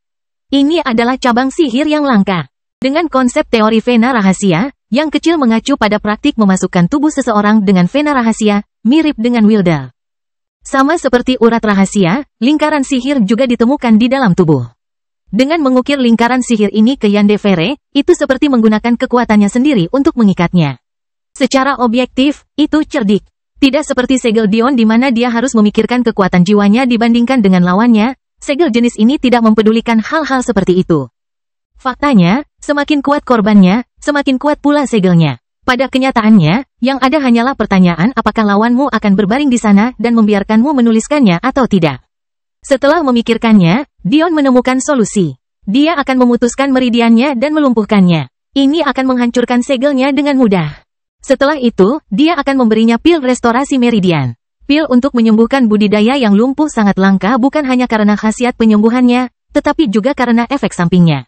Ini adalah cabang sihir yang langka. Dengan konsep teori Vena rahasia, yang kecil mengacu pada praktik memasukkan tubuh seseorang dengan Vena rahasia, mirip dengan Wilder. Sama seperti urat rahasia, lingkaran sihir juga ditemukan di dalam tubuh. Dengan mengukir lingkaran sihir ini ke Yandere, itu seperti menggunakan kekuatannya sendiri untuk mengikatnya. Secara objektif, itu cerdik. Tidak seperti segel Dion di mana dia harus memikirkan kekuatan jiwanya dibandingkan dengan lawannya, segel jenis ini tidak mempedulikan hal-hal seperti itu. Faktanya, semakin kuat korbannya, semakin kuat pula segelnya. Pada kenyataannya, yang ada hanyalah pertanyaan apakah lawanmu akan berbaring di sana dan membiarkanmu menuliskannya atau tidak. Setelah memikirkannya, Dion menemukan solusi. Dia akan memutuskan meridiannya dan melumpuhkannya. Ini akan menghancurkan segelnya dengan mudah. Setelah itu, dia akan memberinya pil restorasi meridian. Pil untuk menyembuhkan budidaya yang lumpuh sangat langka bukan hanya karena khasiat penyembuhannya, tetapi juga karena efek sampingnya.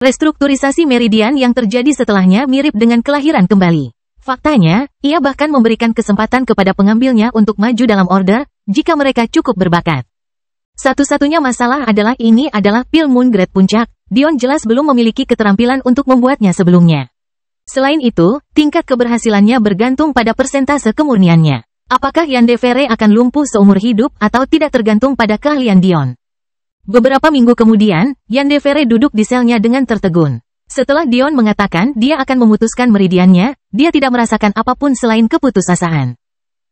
Restrukturisasi meridian yang terjadi setelahnya mirip dengan kelahiran kembali. Faktanya, ia bahkan memberikan kesempatan kepada pengambilnya untuk maju dalam order, jika mereka cukup berbakat. Satu-satunya masalah adalah ini adalah pil Moon Grade Puncak, Dion jelas belum memiliki keterampilan untuk membuatnya sebelumnya. Selain itu, tingkat keberhasilannya bergantung pada persentase kemurniannya. Apakah Yandere akan lumpuh seumur hidup atau tidak tergantung pada keahlian Dion. Beberapa minggu kemudian, Yandere duduk di selnya dengan tertegun. Setelah Dion mengatakan dia akan memutuskan meridiannya, dia tidak merasakan apapun selain keputusasaan.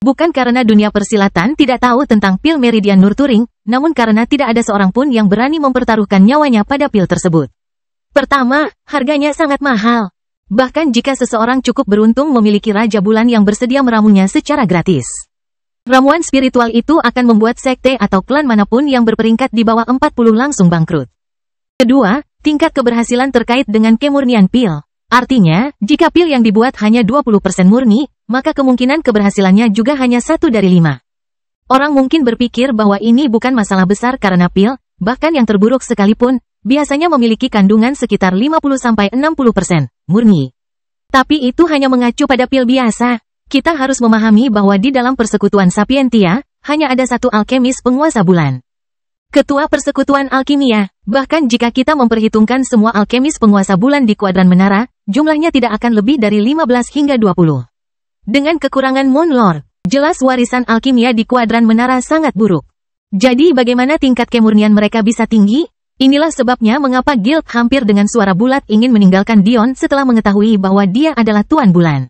Bukan karena dunia persilatan tidak tahu tentang pil meridian nurturing, namun karena tidak ada seorang pun yang berani mempertaruhkan nyawanya pada pil tersebut. Pertama, harganya sangat mahal. Bahkan jika seseorang cukup beruntung memiliki Raja Bulan yang bersedia meramunya secara gratis. Ramuan spiritual itu akan membuat sekte atau klan manapun yang berperingkat di bawah 40 langsung bangkrut. Kedua, tingkat keberhasilan terkait dengan kemurnian pil. Artinya, jika pil yang dibuat hanya 20% murni, maka kemungkinan keberhasilannya juga hanya 1 dari 5. Orang mungkin berpikir bahwa ini bukan masalah besar karena pil, bahkan yang terburuk sekalipun, biasanya memiliki kandungan sekitar 50-60% murni. Tapi itu hanya mengacu pada pil biasa. Kita harus memahami bahwa di dalam persekutuan Sapientia, hanya ada satu alkemis penguasa bulan. Ketua persekutuan alkimia, bahkan jika kita memperhitungkan semua alkemis penguasa bulan di kuadran menara, jumlahnya tidak akan lebih dari 15 hingga 20. Dengan kekurangan Moon Lord, jelas warisan alkimia di kuadran menara sangat buruk. Jadi bagaimana tingkat kemurnian mereka bisa tinggi? Inilah sebabnya mengapa Guild hampir dengan suara bulat ingin meninggalkan Dion setelah mengetahui bahwa dia adalah Tuan Bulan.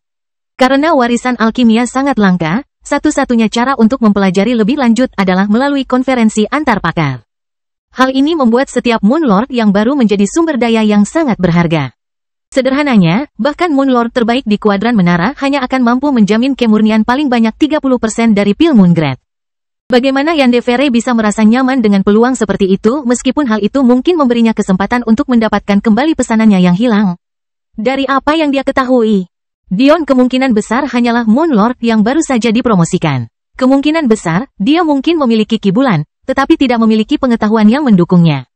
Karena warisan alkimia sangat langka, satu-satunya cara untuk mempelajari lebih lanjut adalah melalui konferensi antar pakar. Hal ini membuat setiap Moon Lord yang baru menjadi sumber daya yang sangat berharga. Sederhananya, bahkan Moon Lord terbaik di kuadran menara hanya akan mampu menjamin kemurnian paling banyak 30% dari pil Moon Grade. Bagaimana Yandere bisa merasa nyaman dengan peluang seperti itu meskipun hal itu mungkin memberinya kesempatan untuk mendapatkan kembali pesanannya yang hilang? Dari apa yang dia ketahui, Dion kemungkinan besar hanyalah Moon Lord yang baru saja dipromosikan. Kemungkinan besar, dia mungkin memiliki Ki Bulan, tetapi tidak memiliki pengetahuan yang mendukungnya.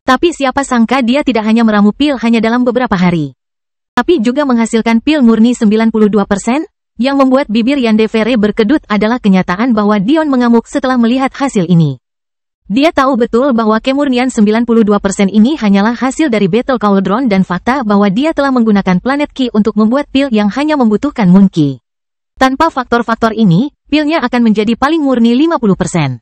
Tapi siapa sangka dia tidak hanya meramu pil hanya dalam beberapa hari, tapi juga menghasilkan pil murni 92%? Yang membuat bibir Yandere berkedut adalah kenyataan bahwa Dion mengamuk setelah melihat hasil ini. Dia tahu betul bahwa kemurnian 92% ini hanyalah hasil dari Battle Cauldron dan fakta bahwa dia telah menggunakan planet Ki untuk membuat pil yang hanya membutuhkan Moon Ki. Tanpa faktor-faktor ini, pilnya akan menjadi paling murni 50%.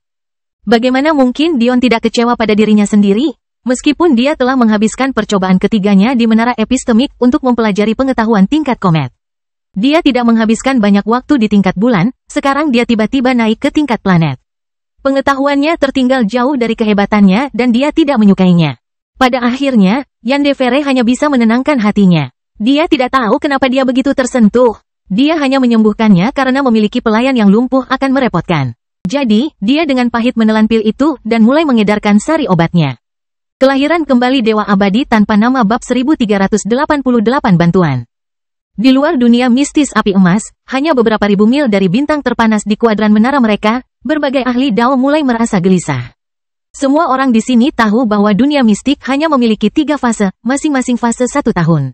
Bagaimana mungkin Dion tidak kecewa pada dirinya sendiri? Meskipun dia telah menghabiskan percobaan ketiganya di menara epistemik untuk mempelajari pengetahuan tingkat komet. Dia tidak menghabiskan banyak waktu di tingkat bulan, sekarang dia tiba-tiba naik ke tingkat planet. Pengetahuannya tertinggal jauh dari kehebatannya dan dia tidak menyukainya. Pada akhirnya, Yandere hanya bisa menenangkan hatinya. Dia tidak tahu kenapa dia begitu tersentuh. Dia hanya menyembuhkannya karena memiliki pelayan yang lumpuh akan merepotkan. Jadi, dia dengan pahit menelan pil itu dan mulai mengedarkan sari obatnya. Kelahiran kembali Dewa Abadi tanpa nama bab 1388 bantuan. Di luar dunia mistis api emas, hanya beberapa ribu mil dari bintang terpanas di kuadran menara mereka, berbagai ahli Dao mulai merasa gelisah. Semua orang di sini tahu bahwa dunia mistik hanya memiliki 3 fase, masing-masing fase 1 tahun.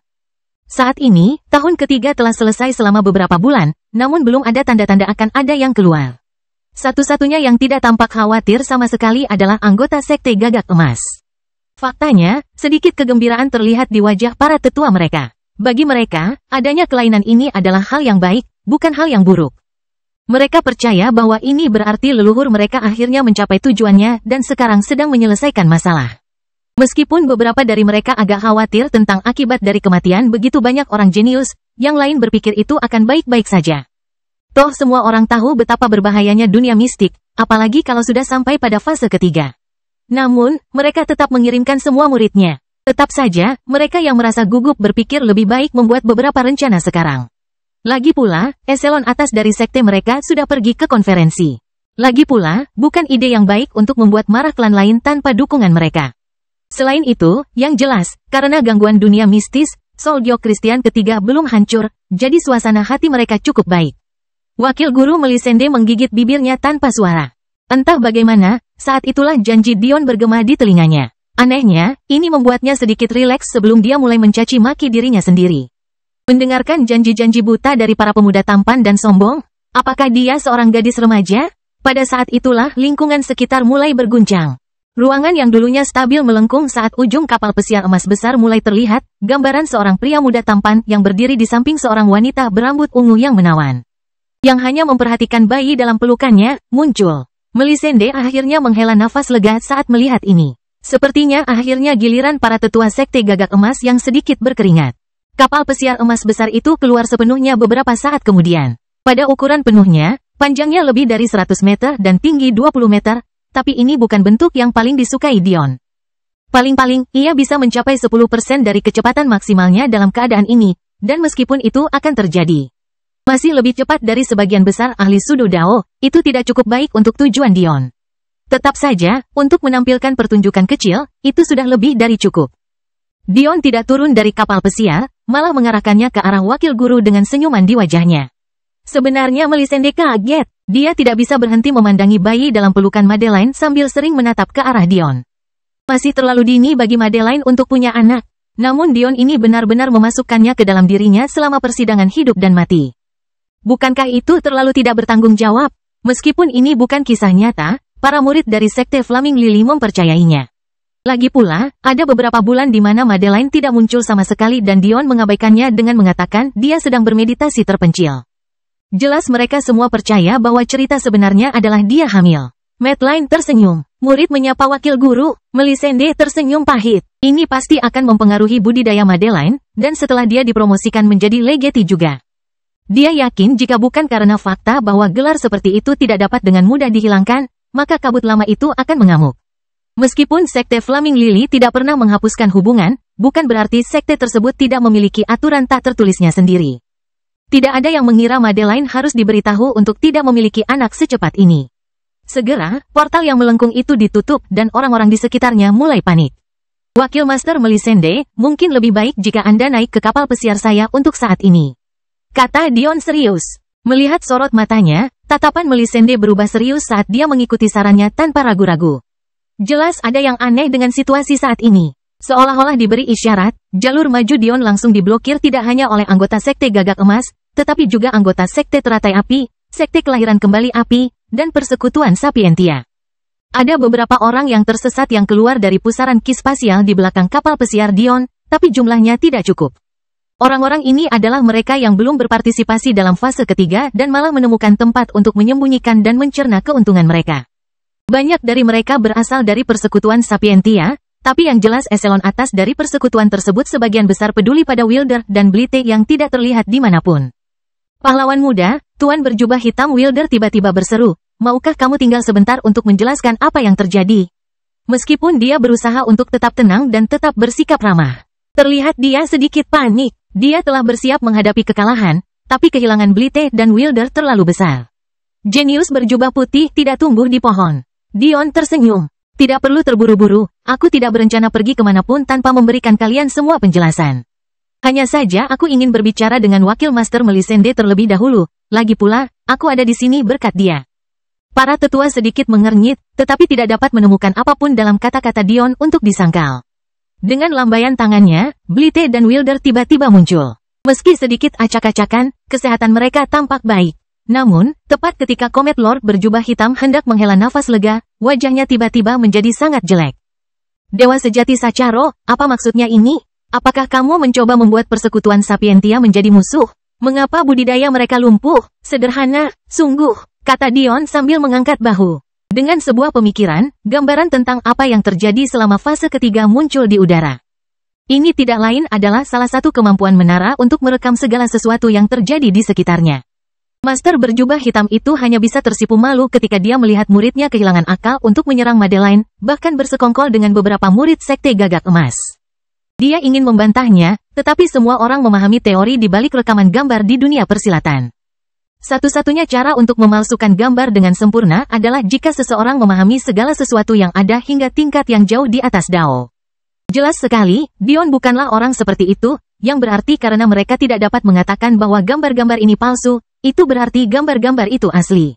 Saat ini, tahun ketiga telah selesai selama beberapa bulan, namun belum ada tanda-tanda akan ada yang keluar. Satu-satunya yang tidak tampak khawatir sama sekali adalah anggota Sekte Gagak Emas. Faktanya, sedikit kegembiraan terlihat di wajah para tetua mereka. Bagi mereka, adanya kelainan ini adalah hal yang baik, bukan hal yang buruk. Mereka percaya bahwa ini berarti leluhur mereka akhirnya mencapai tujuannya dan sekarang sedang menyelesaikan masalah. Meskipun beberapa dari mereka agak khawatir tentang akibat dari kematian begitu banyak orang jenius, yang lain berpikir itu akan baik-baik saja. Toh semua orang tahu betapa berbahayanya dunia mistik, apalagi kalau sudah sampai pada fase ketiga. Namun, mereka tetap mengirimkan semua muridnya. Tetap saja, mereka yang merasa gugup berpikir lebih baik membuat beberapa rencana sekarang. Lagi pula, eselon atas dari sekte mereka sudah pergi ke konferensi. Lagi pula, bukan ide yang baik untuk membuat marah klan lain tanpa dukungan mereka. Selain itu, yang jelas, karena gangguan dunia mistis, Solgyo Christian ketiga belum hancur, jadi suasana hati mereka cukup baik. Wakil guru Melisande menggigit bibirnya tanpa suara. Entah bagaimana, saat itulah janji Dion bergema di telinganya. Anehnya, ini membuatnya sedikit rileks sebelum dia mulai mencaci maki dirinya sendiri. Mendengarkan janji-janji buta dari para pemuda tampan dan sombong, apakah dia seorang gadis remaja? Pada saat itulah lingkungan sekitar mulai berguncang. Ruangan yang dulunya stabil melengkung saat ujung kapal pesiar emas besar mulai terlihat, gambaran seorang pria muda tampan yang berdiri di samping seorang wanita berambut ungu yang menawan. Yang hanya memperhatikan bayi dalam pelukannya, muncul. Melisande akhirnya menghela nafas lega saat melihat ini. Sepertinya akhirnya giliran para tetua sekte Gagak Emas yang sedikit berkeringat. Kapal pesiar emas besar itu keluar sepenuhnya beberapa saat kemudian. Pada ukuran penuhnya, panjangnya lebih dari 100 meter dan tinggi 20 meter, tapi ini bukan bentuk yang paling disukai Dion. Paling-paling, ia bisa mencapai 10% dari kecepatan maksimalnya dalam keadaan ini, dan meskipun itu akan terjadi masih lebih cepat dari sebagian besar ahli Sudo Dao, itu tidak cukup baik untuk tujuan Dion. Tetap saja, untuk menampilkan pertunjukan kecil, itu sudah lebih dari cukup. Dion tidak turun dari kapal pesiar, malah mengarahkannya ke arah wakil guru dengan senyuman di wajahnya. Sebenarnya Melisande kaget, dia tidak bisa berhenti memandangi bayi dalam pelukan Madeline sambil sering menatap ke arah Dion. Masih terlalu dini bagi Madeline untuk punya anak, namun Dion ini benar-benar memasukkannya ke dalam dirinya selama persidangan hidup dan mati. Bukankah itu terlalu tidak bertanggung jawab? Meskipun ini bukan kisah nyata, para murid dari sekte Flaming Lily mempercayainya. Lagi pula, ada beberapa bulan di mana Madeline tidak muncul sama sekali dan Dion mengabaikannya dengan mengatakan dia sedang bermeditasi terpencil. Jelas mereka semua percaya bahwa cerita sebenarnya adalah dia hamil. Madeline tersenyum. Murid menyapa wakil guru, Melisande tersenyum pahit. Ini pasti akan mempengaruhi budidaya Madeline, dan setelah dia dipromosikan menjadi legati juga. Dia yakin jika bukan karena fakta bahwa gelar seperti itu tidak dapat dengan mudah dihilangkan, maka kabut lama itu akan mengamuk. Meskipun sekte Flaming Lily tidak pernah menghapuskan hubungan, bukan berarti sekte tersebut tidak memiliki aturan tak tertulisnya sendiri. Tidak ada yang mengira Madeline harus diberitahu untuk tidak memiliki anak secepat ini. Segera, portal yang melengkung itu ditutup dan orang-orang di sekitarnya mulai panik. Wakil Master Melisande, mungkin lebih baik jika Anda naik ke kapal pesiar saya untuk saat ini. Kata Dion serius. Melihat sorot matanya, tatapan Melisande berubah serius saat dia mengikuti sarannya tanpa ragu-ragu. Jelas ada yang aneh dengan situasi saat ini. Seolah-olah diberi isyarat, jalur maju Dion langsung diblokir tidak hanya oleh anggota Sekte Gagak Emas, tetapi juga anggota Sekte Teratai Api, Sekte Kelahiran Kembali Api, dan Persekutuan Sapientia. Ada beberapa orang yang tersesat yang keluar dari pusaran ki spasial di belakang kapal pesiar Dion, tapi jumlahnya tidak cukup. Orang-orang ini adalah mereka yang belum berpartisipasi dalam fase ketiga dan malah menemukan tempat untuk menyembunyikan dan mencerna keuntungan mereka. Banyak dari mereka berasal dari Persekutuan Sapientia, tapi yang jelas eselon atas dari persekutuan tersebut sebagian besar peduli pada Wilder dan Blite yang tidak terlihat dimanapun. Pahlawan muda, Tuan berjubah hitam Wilder tiba-tiba berseru, maukah kamu tinggal sebentar untuk menjelaskan apa yang terjadi? Meskipun dia berusaha untuk tetap tenang dan tetap bersikap ramah. Terlihat dia sedikit panik, dia telah bersiap menghadapi kekalahan, tapi kehilangan Blite dan Wilder terlalu besar. Jenius berjubah putih tidak tumbuh di pohon. Dion tersenyum. Tidak perlu terburu-buru, aku tidak berencana pergi kemanapun tanpa memberikan kalian semua penjelasan. Hanya saja aku ingin berbicara dengan Wakil Master Melisande terlebih dahulu, lagi pula, aku ada di sini berkat dia. Para tetua sedikit mengernyit, tetapi tidak dapat menemukan apapun dalam kata-kata Dion untuk disangkal. Dengan lambaian tangannya, Blite dan Wilder tiba-tiba muncul. Meski sedikit acak-acakan, kesehatan mereka tampak baik. Namun, tepat ketika Komet Lord berjubah hitam hendak menghela nafas lega, wajahnya tiba-tiba menjadi sangat jelek. Dewa sejati Sacharo, apa maksudnya ini? Apakah kamu mencoba membuat persekutuan Sapientia menjadi musuh? Mengapa budidaya mereka lumpuh? Sederhana, sungguh, kata Dion sambil mengangkat bahu. Dengan sebuah pemikiran, gambaran tentang apa yang terjadi selama fase ketiga muncul di udara. Ini tidak lain adalah salah satu kemampuan menara untuk merekam segala sesuatu yang terjadi di sekitarnya. Master berjubah hitam itu hanya bisa tersipu malu ketika dia melihat muridnya kehilangan akal untuk menyerang Madeline, bahkan bersekongkol dengan beberapa murid Sekte Gagak Emas. Dia ingin membantahnya, tetapi semua orang memahami teori di balik rekaman gambar di dunia persilatan. Satu-satunya cara untuk memalsukan gambar dengan sempurna adalah jika seseorang memahami segala sesuatu yang ada hingga tingkat yang jauh di atas Dao. Jelas sekali, Dion bukanlah orang seperti itu, yang berarti karena mereka tidak dapat mengatakan bahwa gambar-gambar ini palsu, itu berarti gambar-gambar itu asli.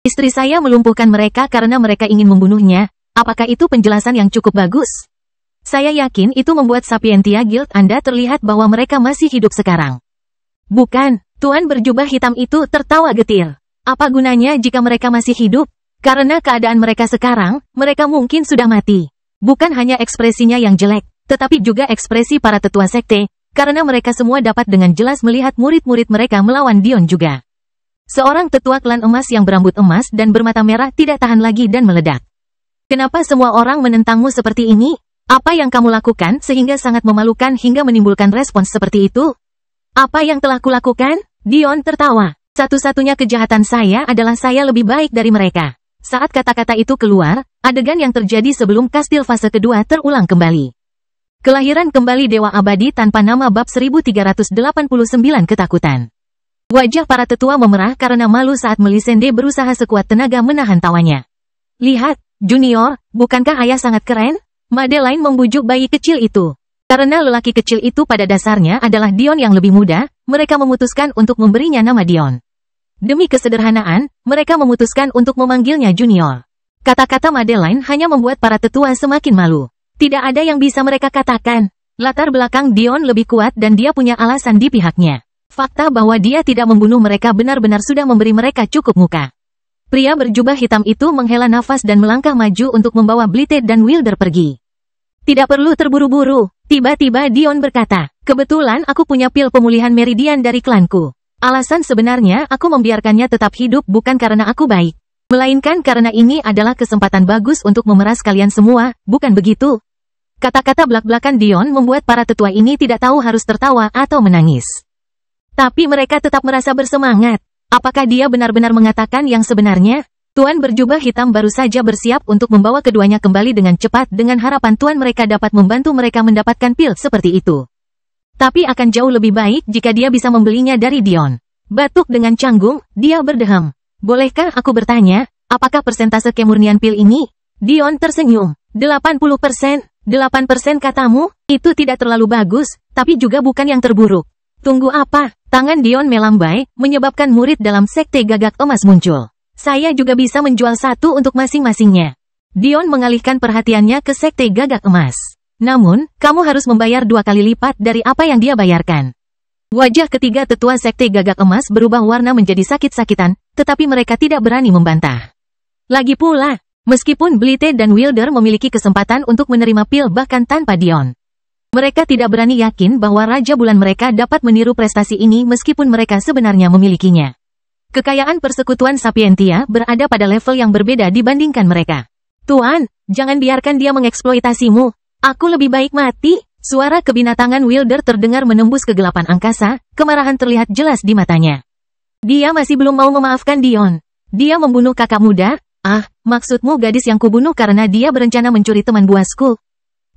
Istri saya melumpuhkan mereka karena mereka ingin membunuhnya, apakah itu penjelasan yang cukup bagus? Saya yakin itu membuat Sapientia Guild Anda terlihat bahwa mereka masih hidup sekarang. Bukan, Tuan berjubah hitam itu tertawa getir. Apa gunanya jika mereka masih hidup? Karena keadaan mereka sekarang, mereka mungkin sudah mati. Bukan hanya ekspresinya yang jelek, tetapi juga ekspresi para tetua sekte, karena mereka semua dapat dengan jelas melihat murid-murid mereka melawan Dion juga. Seorang tetua klan emas yang berambut emas dan bermata merah tidak tahan lagi dan meledak. Kenapa semua orang menentangmu seperti ini? Apa yang kamu lakukan sehingga sangat memalukan hingga menimbulkan respons seperti itu? Apa yang telah kulakukan? Dion tertawa. Satu-satunya kejahatan saya adalah saya lebih baik dari mereka. Saat kata-kata itu keluar, adegan yang terjadi sebelum kastil fase kedua terulang kembali. Kelahiran kembali Dewa Abadi tanpa nama bab 1389 ketakutan. Wajah para tetua memerah karena malu saat Melisande berusaha sekuat tenaga menahan tawanya. Lihat, Junior, bukankah ayah sangat keren? Madeline membujuk bayi kecil itu. Karena lelaki kecil itu pada dasarnya adalah Dion yang lebih muda, mereka memutuskan untuk memberinya nama Dion. Demi kesederhanaan, mereka memutuskan untuk memanggilnya Junior. Kata-kata Madeline hanya membuat para tetua semakin malu. Tidak ada yang bisa mereka katakan. Latar belakang Dion lebih kuat dan dia punya alasan di pihaknya. Fakta bahwa dia tidak membunuh mereka benar-benar sudah memberi mereka cukup muka. Pria berjubah hitam itu menghela nafas dan melangkah maju untuk membawa Blite dan Wilder pergi. Tidak perlu terburu-buru, tiba-tiba Dion berkata, kebetulan aku punya pil pemulihan meridian dari klanku. Alasan sebenarnya aku membiarkannya tetap hidup bukan karena aku baik. Melainkan karena ini adalah kesempatan bagus untuk memeras kalian semua, bukan begitu? Kata-kata belak-belakan Dion membuat para tetua ini tidak tahu harus tertawa atau menangis. Tapi mereka tetap merasa bersemangat. Apakah dia benar-benar mengatakan yang sebenarnya? Tuan berjubah hitam baru saja bersiap untuk membawa keduanya kembali dengan cepat dengan harapan Tuan mereka dapat membantu mereka mendapatkan pil seperti itu. Tapi akan jauh lebih baik jika dia bisa membelinya dari Dion. Batuk dengan canggung, dia berdeham. Bolehkah aku bertanya, apakah persentase kemurnian pil ini? Dion tersenyum. 80%. 8% katamu? Itu tidak terlalu bagus, tapi juga bukan yang terburuk. Tunggu apa? Tangan Dion melambai, menyebabkan murid dalam sekte gagak emas muncul. Saya juga bisa menjual satu untuk masing-masingnya. Dion mengalihkan perhatiannya ke sekte gagak emas. Namun, kamu harus membayar 2 kali lipat dari apa yang dia bayarkan. Wajah ketiga tetua sekte gagak emas berubah warna menjadi sakit-sakitan, tetapi mereka tidak berani membantah. Lagi pula, meskipun Blithe dan Wilder memiliki kesempatan untuk menerima pil bahkan tanpa Dion, mereka tidak berani yakin bahwa Raja Bulan mereka dapat meniru prestasi ini meskipun mereka sebenarnya memilikinya. Kekayaan persekutuan Sapientia berada pada level yang berbeda dibandingkan mereka. Tuan, jangan biarkan dia mengeksploitasimu. Aku lebih baik mati. Suara kebinatangan Wilder terdengar menembus kegelapan angkasa, kemarahan terlihat jelas di matanya. Dia masih belum mau memaafkan Dion. Dia membunuh kakak muda? Ah, maksudmu gadis yang kubunuh karena dia berencana mencuri teman buasku?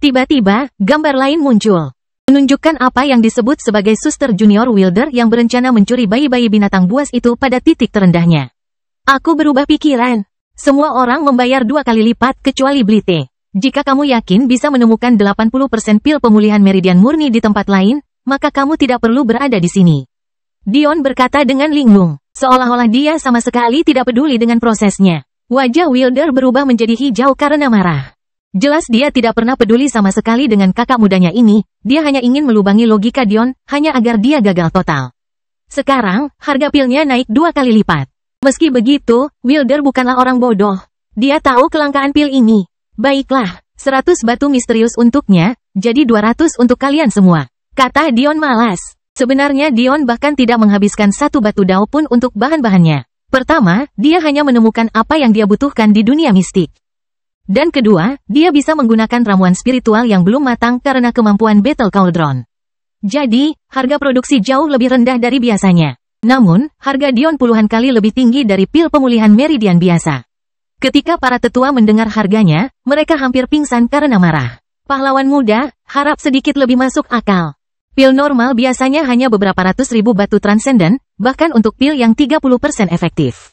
Tiba-tiba, gambar lain muncul. Menunjukkan apa yang disebut sebagai suster junior Wilder yang berencana mencuri bayi-bayi binatang buas itu pada titik terendahnya. Aku berubah pikiran. Semua orang membayar 2 kali lipat kecuali Blithe. Jika kamu yakin bisa menemukan 80% pil pemulihan meridian murni di tempat lain, maka kamu tidak perlu berada di sini. Dion berkata dengan linglung, seolah-olah dia sama sekali tidak peduli dengan prosesnya. Wajah Wilder berubah menjadi hijau karena marah. Jelas dia tidak pernah peduli sama sekali dengan kakak mudanya ini, dia hanya ingin melubangi logika Dion, hanya agar dia gagal total. Sekarang, harga pilnya naik 2 kali lipat. Meski begitu, Wilder bukanlah orang bodoh. Dia tahu kelangkaan pil ini. Baiklah, 100 batu misterius untuknya, jadi 200 untuk kalian semua. Kata Dion malas. Sebenarnya Dion bahkan tidak menghabiskan 1 batu dao pun untuk bahan-bahannya. Pertama, dia hanya menemukan apa yang dia butuhkan di dunia mistik. Dan kedua, dia bisa menggunakan ramuan spiritual yang belum matang karena kemampuan Battle Cauldron. Jadi, harga produksi jauh lebih rendah dari biasanya. Namun, harga Dion puluhan kali lebih tinggi dari pil pemulihan meridian biasa. Ketika para tetua mendengar harganya, mereka hampir pingsan karena marah. Pahlawan muda, harap sedikit lebih masuk akal. Pil normal biasanya hanya beberapa ratus ribu batu transenden, bahkan untuk pil yang 30% efektif.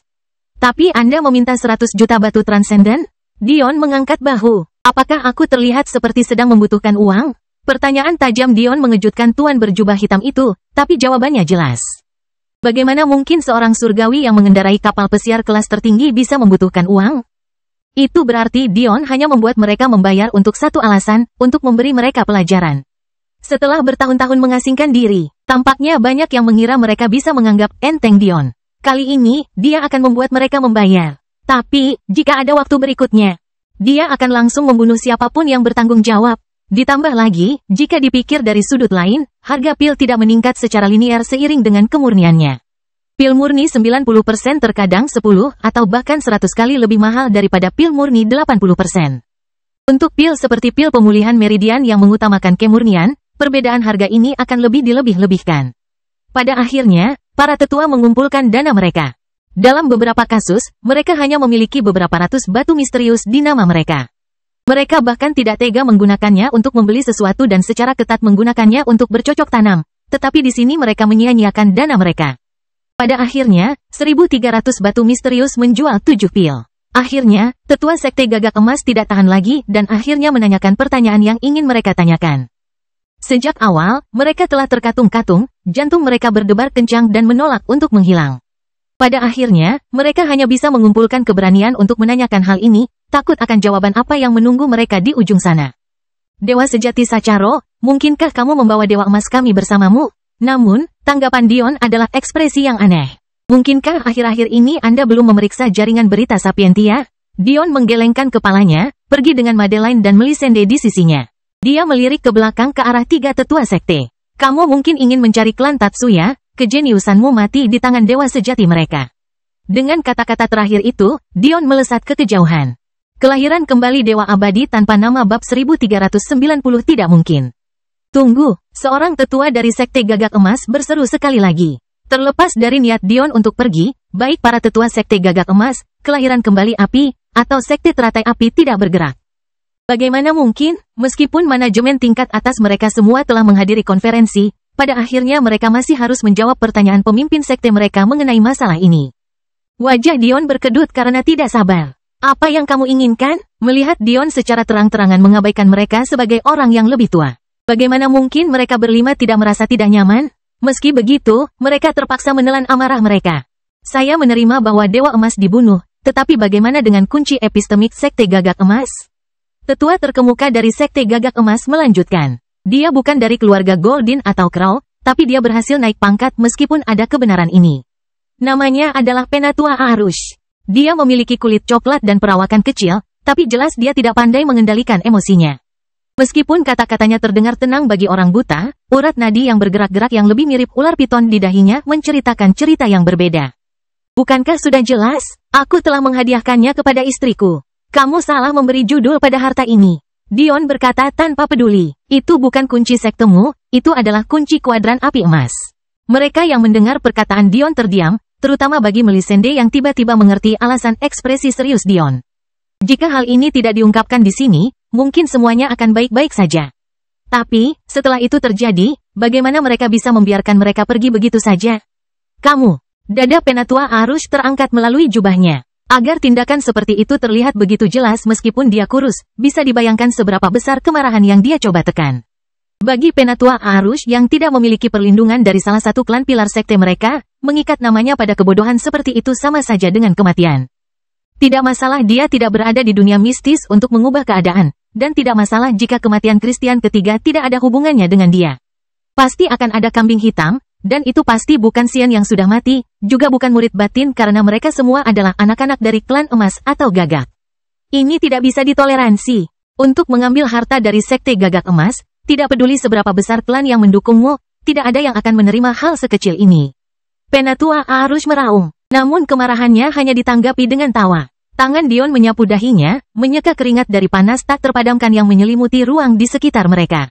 Tapi Anda meminta 100 juta batu transenden? Dion mengangkat bahu. Apakah aku terlihat seperti sedang membutuhkan uang? Pertanyaan tajam Dion mengejutkan tuan berjubah hitam itu, tapi jawabannya jelas. Bagaimana mungkin seorang surgawi yang mengendarai kapal pesiar kelas tertinggi bisa membutuhkan uang? Itu berarti Dion hanya membuat mereka membayar untuk satu alasan, untuk memberi mereka pelajaran. Setelah bertahun-tahun mengasingkan diri, tampaknya banyak yang mengira mereka bisa menganggap enteng Dion. Kali ini, dia akan membuat mereka membayar. Tapi, jika ada waktu berikutnya, dia akan langsung membunuh siapapun yang bertanggung jawab. Ditambah lagi, jika dipikir dari sudut lain, harga pil tidak meningkat secara linear seiring dengan kemurniannya. Pil murni 90% terkadang 10 atau bahkan 100 kali lebih mahal daripada pil murni 80%. Untuk pil seperti pil pemulihan meridian yang mengutamakan kemurnian, perbedaan harga ini akan lebih dilebih-lebihkan. Pada akhirnya, para tetua mengumpulkan dana mereka. Dalam beberapa kasus, mereka hanya memiliki beberapa ratus batu misterius di nama mereka. Mereka bahkan tidak tega menggunakannya untuk membeli sesuatu dan secara ketat menggunakannya untuk bercocok tanam, tetapi di sini mereka menyia-nyiakan dana mereka. Pada akhirnya, 1.300 batu misterius menjual 7 pil. Akhirnya, tetua sekte gagak emas tidak tahan lagi dan akhirnya menanyakan pertanyaan yang ingin mereka tanyakan. Sejak awal, mereka telah terkatung-katung, jantung mereka berdebar kencang dan menolak untuk menghilang. Pada akhirnya, mereka hanya bisa mengumpulkan keberanian untuk menanyakan hal ini, takut akan jawaban apa yang menunggu mereka di ujung sana. Dewa sejati Sacharo, mungkinkah kamu membawa dewa emas kami bersamamu? Namun, tanggapan Dion adalah ekspresi yang aneh. Mungkinkah akhir-akhir ini Anda belum memeriksa jaringan berita Sapientia? Dion menggelengkan kepalanya, pergi dengan Madeline dan Melisande di sisinya. Dia melirik ke belakang ke arah 3 tetua sekte. Kamu mungkin ingin mencari klan Tatsuya? Kejeniusanmu mati di tangan dewa sejati mereka. Dengan kata-kata terakhir itu, Dion melesat ke kejauhan. Kelahiran kembali dewa abadi tanpa nama bab 1390 tidak mungkin. Tunggu, seorang tetua dari sekte gagak emas berseru sekali lagi. Terlepas dari niat Dion untuk pergi, baik para tetua sekte gagak emas, kelahiran kembali api, atau sekte teratai api tidak bergerak. Bagaimana mungkin, meskipun manajemen tingkat atas mereka semua telah menghadiri konferensi, pada akhirnya mereka masih harus menjawab pertanyaan pemimpin sekte mereka mengenai masalah ini. Wajah Dion berkedut karena tidak sabar. Apa yang kamu inginkan? Melihat Dion secara terang-terangan mengabaikan mereka sebagai orang yang lebih tua. Bagaimana mungkin mereka berlima tidak merasa tidak nyaman? Meski begitu, mereka terpaksa menelan amarah mereka. Saya menerima bahwa Dewa Emas dibunuh, tetapi bagaimana dengan kunci epistemik Sekte Gagak Emas? Tetua terkemuka dari Sekte Gagak Emas melanjutkan. Dia bukan dari keluarga Golden atau Crow, tapi dia berhasil naik pangkat meskipun ada kebenaran ini. Namanya adalah Penatua Arush. Dia memiliki kulit coklat dan perawakan kecil, tapi jelas dia tidak pandai mengendalikan emosinya. Meskipun kata-katanya terdengar tenang bagi orang buta, urat nadi yang bergerak-gerak yang lebih mirip ular piton di dahinya menceritakan cerita yang berbeda. Bukankah sudah jelas? Aku telah menghadiahkannya kepada istriku. Kamu salah memberi judul pada harta ini. Dion berkata tanpa peduli. Itu bukan kunci sektemu, itu adalah kunci kuadran api emas. Mereka yang mendengar perkataan Dion terdiam, terutama bagi Melisende yang tiba-tiba mengerti alasan ekspresi serius Dion. Jika hal ini tidak diungkapkan di sini, mungkin semuanya akan baik-baik saja. Tapi, setelah itu terjadi, bagaimana mereka bisa membiarkan mereka pergi begitu saja? Kamu, dada Penatua Arush terangkat melalui jubahnya. Agar tindakan seperti itu terlihat begitu jelas meskipun dia kurus, bisa dibayangkan seberapa besar kemarahan yang dia coba tekan. Bagi Penatua Arush yang tidak memiliki perlindungan dari salah satu klan pilar sekte mereka, mengikat namanya pada kebodohan seperti itu sama saja dengan kematian. Tidak masalah dia tidak berada di dunia mistis untuk mengubah keadaan, dan tidak masalah jika kematian Kristian ketiga tidak ada hubungannya dengan dia. Pasti akan ada kambing hitam, dan itu pasti bukan Xian yang sudah mati, juga bukan murid batin karena mereka semua adalah anak-anak dari klan emas atau gagak. Ini tidak bisa ditoleransi. Untuk mengambil harta dari sekte gagak emas, tidak peduli seberapa besar klan yang mendukungmu, tidak ada yang akan menerima hal sekecil ini. Penatua Arush meraung, namun kemarahannya hanya ditanggapi dengan tawa. Tangan Dion menyapu dahinya, menyeka keringat dari panas tak terpadamkan yang menyelimuti ruang di sekitar mereka.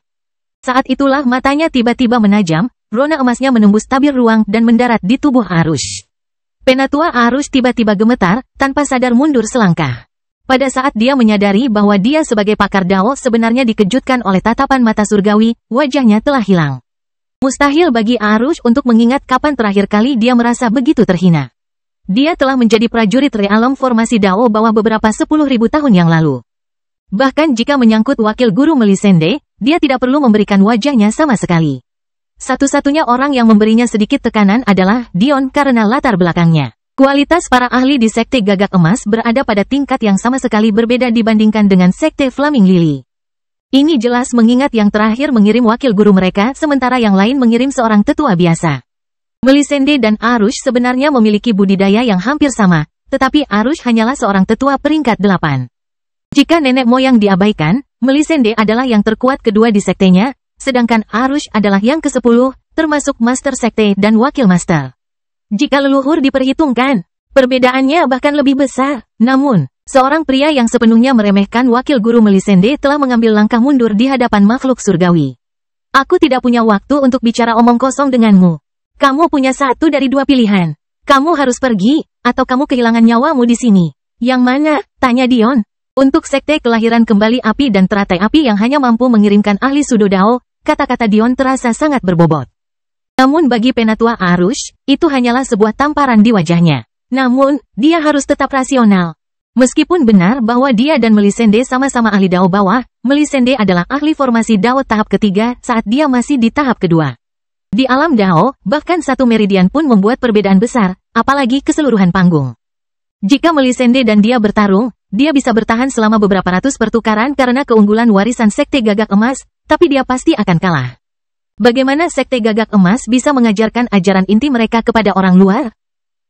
Saat itulah matanya tiba-tiba menajam, rona emasnya menembus tabir ruang dan mendarat di tubuh Arush. Penatua Arush tiba-tiba gemetar, tanpa sadar mundur selangkah. Pada saat dia menyadari bahwa dia sebagai pakar Dao sebenarnya dikejutkan oleh tatapan mata surgawi, wajahnya telah hilang. Mustahil bagi Arush untuk mengingat kapan terakhir kali dia merasa begitu terhina. Dia telah menjadi prajurit realem formasi Dao bawah beberapa 10.000 tahun yang lalu. Bahkan jika menyangkut wakil guru Melisende, dia tidak perlu memberikan wajahnya sama sekali. Satu-satunya orang yang memberinya sedikit tekanan adalah Dion karena latar belakangnya. Kualitas para ahli di Sekte Gagak Emas berada pada tingkat yang sama sekali berbeda dibandingkan dengan Sekte Flaming Lily. Ini jelas mengingat yang terakhir mengirim wakil guru mereka sementara yang lain mengirim seorang tetua biasa. Melisende dan Arush sebenarnya memiliki budidaya yang hampir sama, tetapi Arush hanyalah seorang tetua peringkat 8. Jika nenek moyang diabaikan, Melisende adalah yang terkuat kedua di sektenya, sedangkan Arush adalah yang ke-10, termasuk Master Sekte dan Wakil Master. Jika leluhur diperhitungkan, perbedaannya bahkan lebih besar. Namun, seorang pria yang sepenuhnya meremehkan wakil guru Melisende telah mengambil langkah mundur di hadapan makhluk surgawi. Aku tidak punya waktu untuk bicara omong kosong denganmu. Kamu punya satu dari dua pilihan. Kamu harus pergi, atau kamu kehilangan nyawamu di sini. Yang mana? Tanya Dion. Untuk sekte kelahiran kembali api dan teratai api yang hanya mampu mengirimkan ahli Sudodao, kata-kata Dion terasa sangat berbobot. Namun bagi Penatua Arush, itu hanyalah sebuah tamparan di wajahnya. Namun, dia harus tetap rasional. Meskipun benar bahwa dia dan Melisende sama-sama ahli Dao bawah, Melisende adalah ahli formasi Dao tahap ketiga saat dia masih di tahap kedua. Di alam Dao, bahkan satu meridian pun membuat perbedaan besar, apalagi keseluruhan panggung. Jika Melisende dan dia bertarung, dia bisa bertahan selama beberapa ratus pertukaran karena keunggulan warisan Sekte Gagak Emas, tapi dia pasti akan kalah. Bagaimana Sekte Gagak Emas bisa mengajarkan ajaran inti mereka kepada orang luar?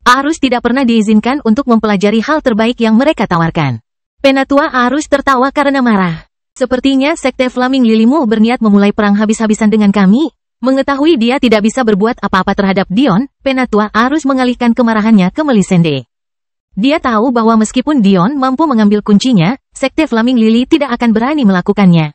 Arush tidak pernah diizinkan untuk mempelajari hal terbaik yang mereka tawarkan. Penatua Arush tertawa karena marah. Sepertinya Sekte Flaming Lilymu berniat memulai perang habis-habisan dengan kami. Mengetahui dia tidak bisa berbuat apa-apa terhadap Dion, Penatua Arush mengalihkan kemarahannya ke Melisende. Dia tahu bahwa meskipun Dion mampu mengambil kuncinya, Sekte Flaming Lily tidak akan berani melakukannya.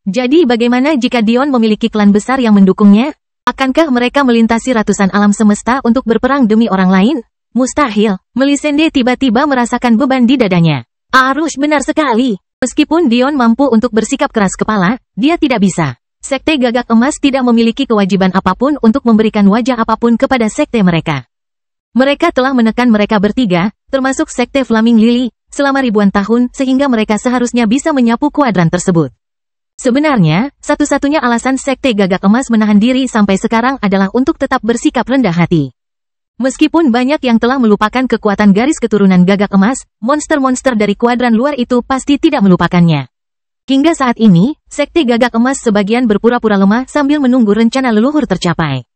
Jadi bagaimana jika Dion memiliki klan besar yang mendukungnya? Akankah mereka melintasi ratusan alam semesta untuk berperang demi orang lain? Mustahil. Melisende tiba-tiba merasakan beban di dadanya. Arush benar sekali. Meskipun Dion mampu untuk bersikap keras kepala, dia tidak bisa. Sekte Gagak Emas tidak memiliki kewajiban apapun untuk memberikan wajah apapun kepada sekte mereka. Mereka telah menekan mereka bertiga, termasuk Sekte Flaming Lily, selama ribuan tahun sehingga mereka seharusnya bisa menyapu kuadran tersebut. Sebenarnya, satu-satunya alasan Sekte Gagak Emas menahan diri sampai sekarang adalah untuk tetap bersikap rendah hati. Meskipun banyak yang telah melupakan kekuatan garis keturunan Gagak Emas, monster-monster dari kuadran luar itu pasti tidak melupakannya. Hingga saat ini, Sekte Gagak Emas sebagian berpura-pura lemah sambil menunggu rencana leluhur tercapai.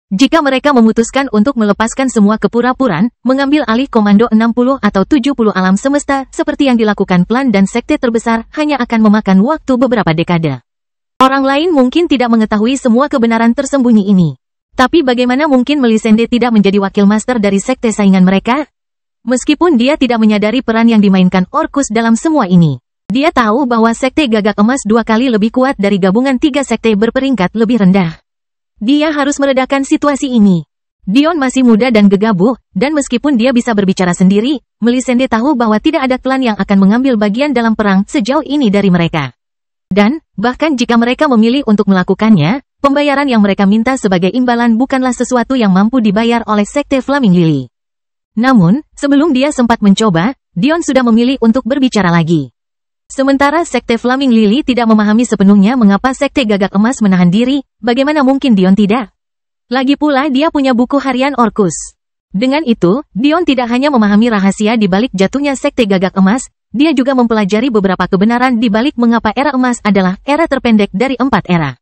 Jika mereka memutuskan untuk melepaskan semua kepura-puraan, mengambil alih komando 60 atau 70 alam semesta, seperti yang dilakukan Plan dan Sekte terbesar, hanya akan memakan waktu beberapa dekade. Orang lain mungkin tidak mengetahui semua kebenaran tersembunyi ini. Tapi bagaimana mungkin Melisande tidak menjadi wakil master dari sekte saingan mereka? Meskipun dia tidak menyadari peran yang dimainkan Orcus dalam semua ini. Dia tahu bahwa Sekte Gagak Emas 2 kali lebih kuat dari gabungan 3 sekte berperingkat lebih rendah. Dia harus meredakan situasi ini. Dion masih muda dan gegabah, dan meskipun dia bisa berbicara sendiri, Melisande tahu bahwa tidak ada klan yang akan mengambil bagian dalam perang sejauh ini dari mereka. Dan, bahkan jika mereka memilih untuk melakukannya, pembayaran yang mereka minta sebagai imbalan bukanlah sesuatu yang mampu dibayar oleh Sekte Flaming Lily. Namun, sebelum dia sempat mencoba, Dion sudah memilih untuk berbicara lagi. Sementara Sekte Flaming Lily tidak memahami sepenuhnya mengapa Sekte Gagak Emas menahan diri, bagaimana mungkin Dion tidak? Lagi pula dia punya buku harian Orcus. Dengan itu, Dion tidak hanya memahami rahasia di balik jatuhnya Sekte Gagak Emas, dia juga mempelajari beberapa kebenaran di balik mengapa era emas adalah era terpendek dari 4 era.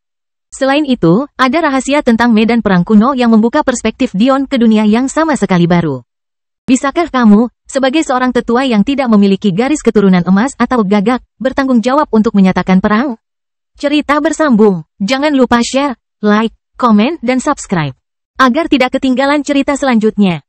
Selain itu, ada rahasia tentang medan perang kuno yang membuka perspektif Dion ke dunia yang sama sekali baru. Bisakah kamu, sebagai seorang tetua yang tidak memiliki garis keturunan emas atau gagak, bertanggung jawab untuk menyatakan perang? Cerita bersambung. Jangan lupa share, like, komen, dan subscribe. Agar tidak ketinggalan cerita selanjutnya.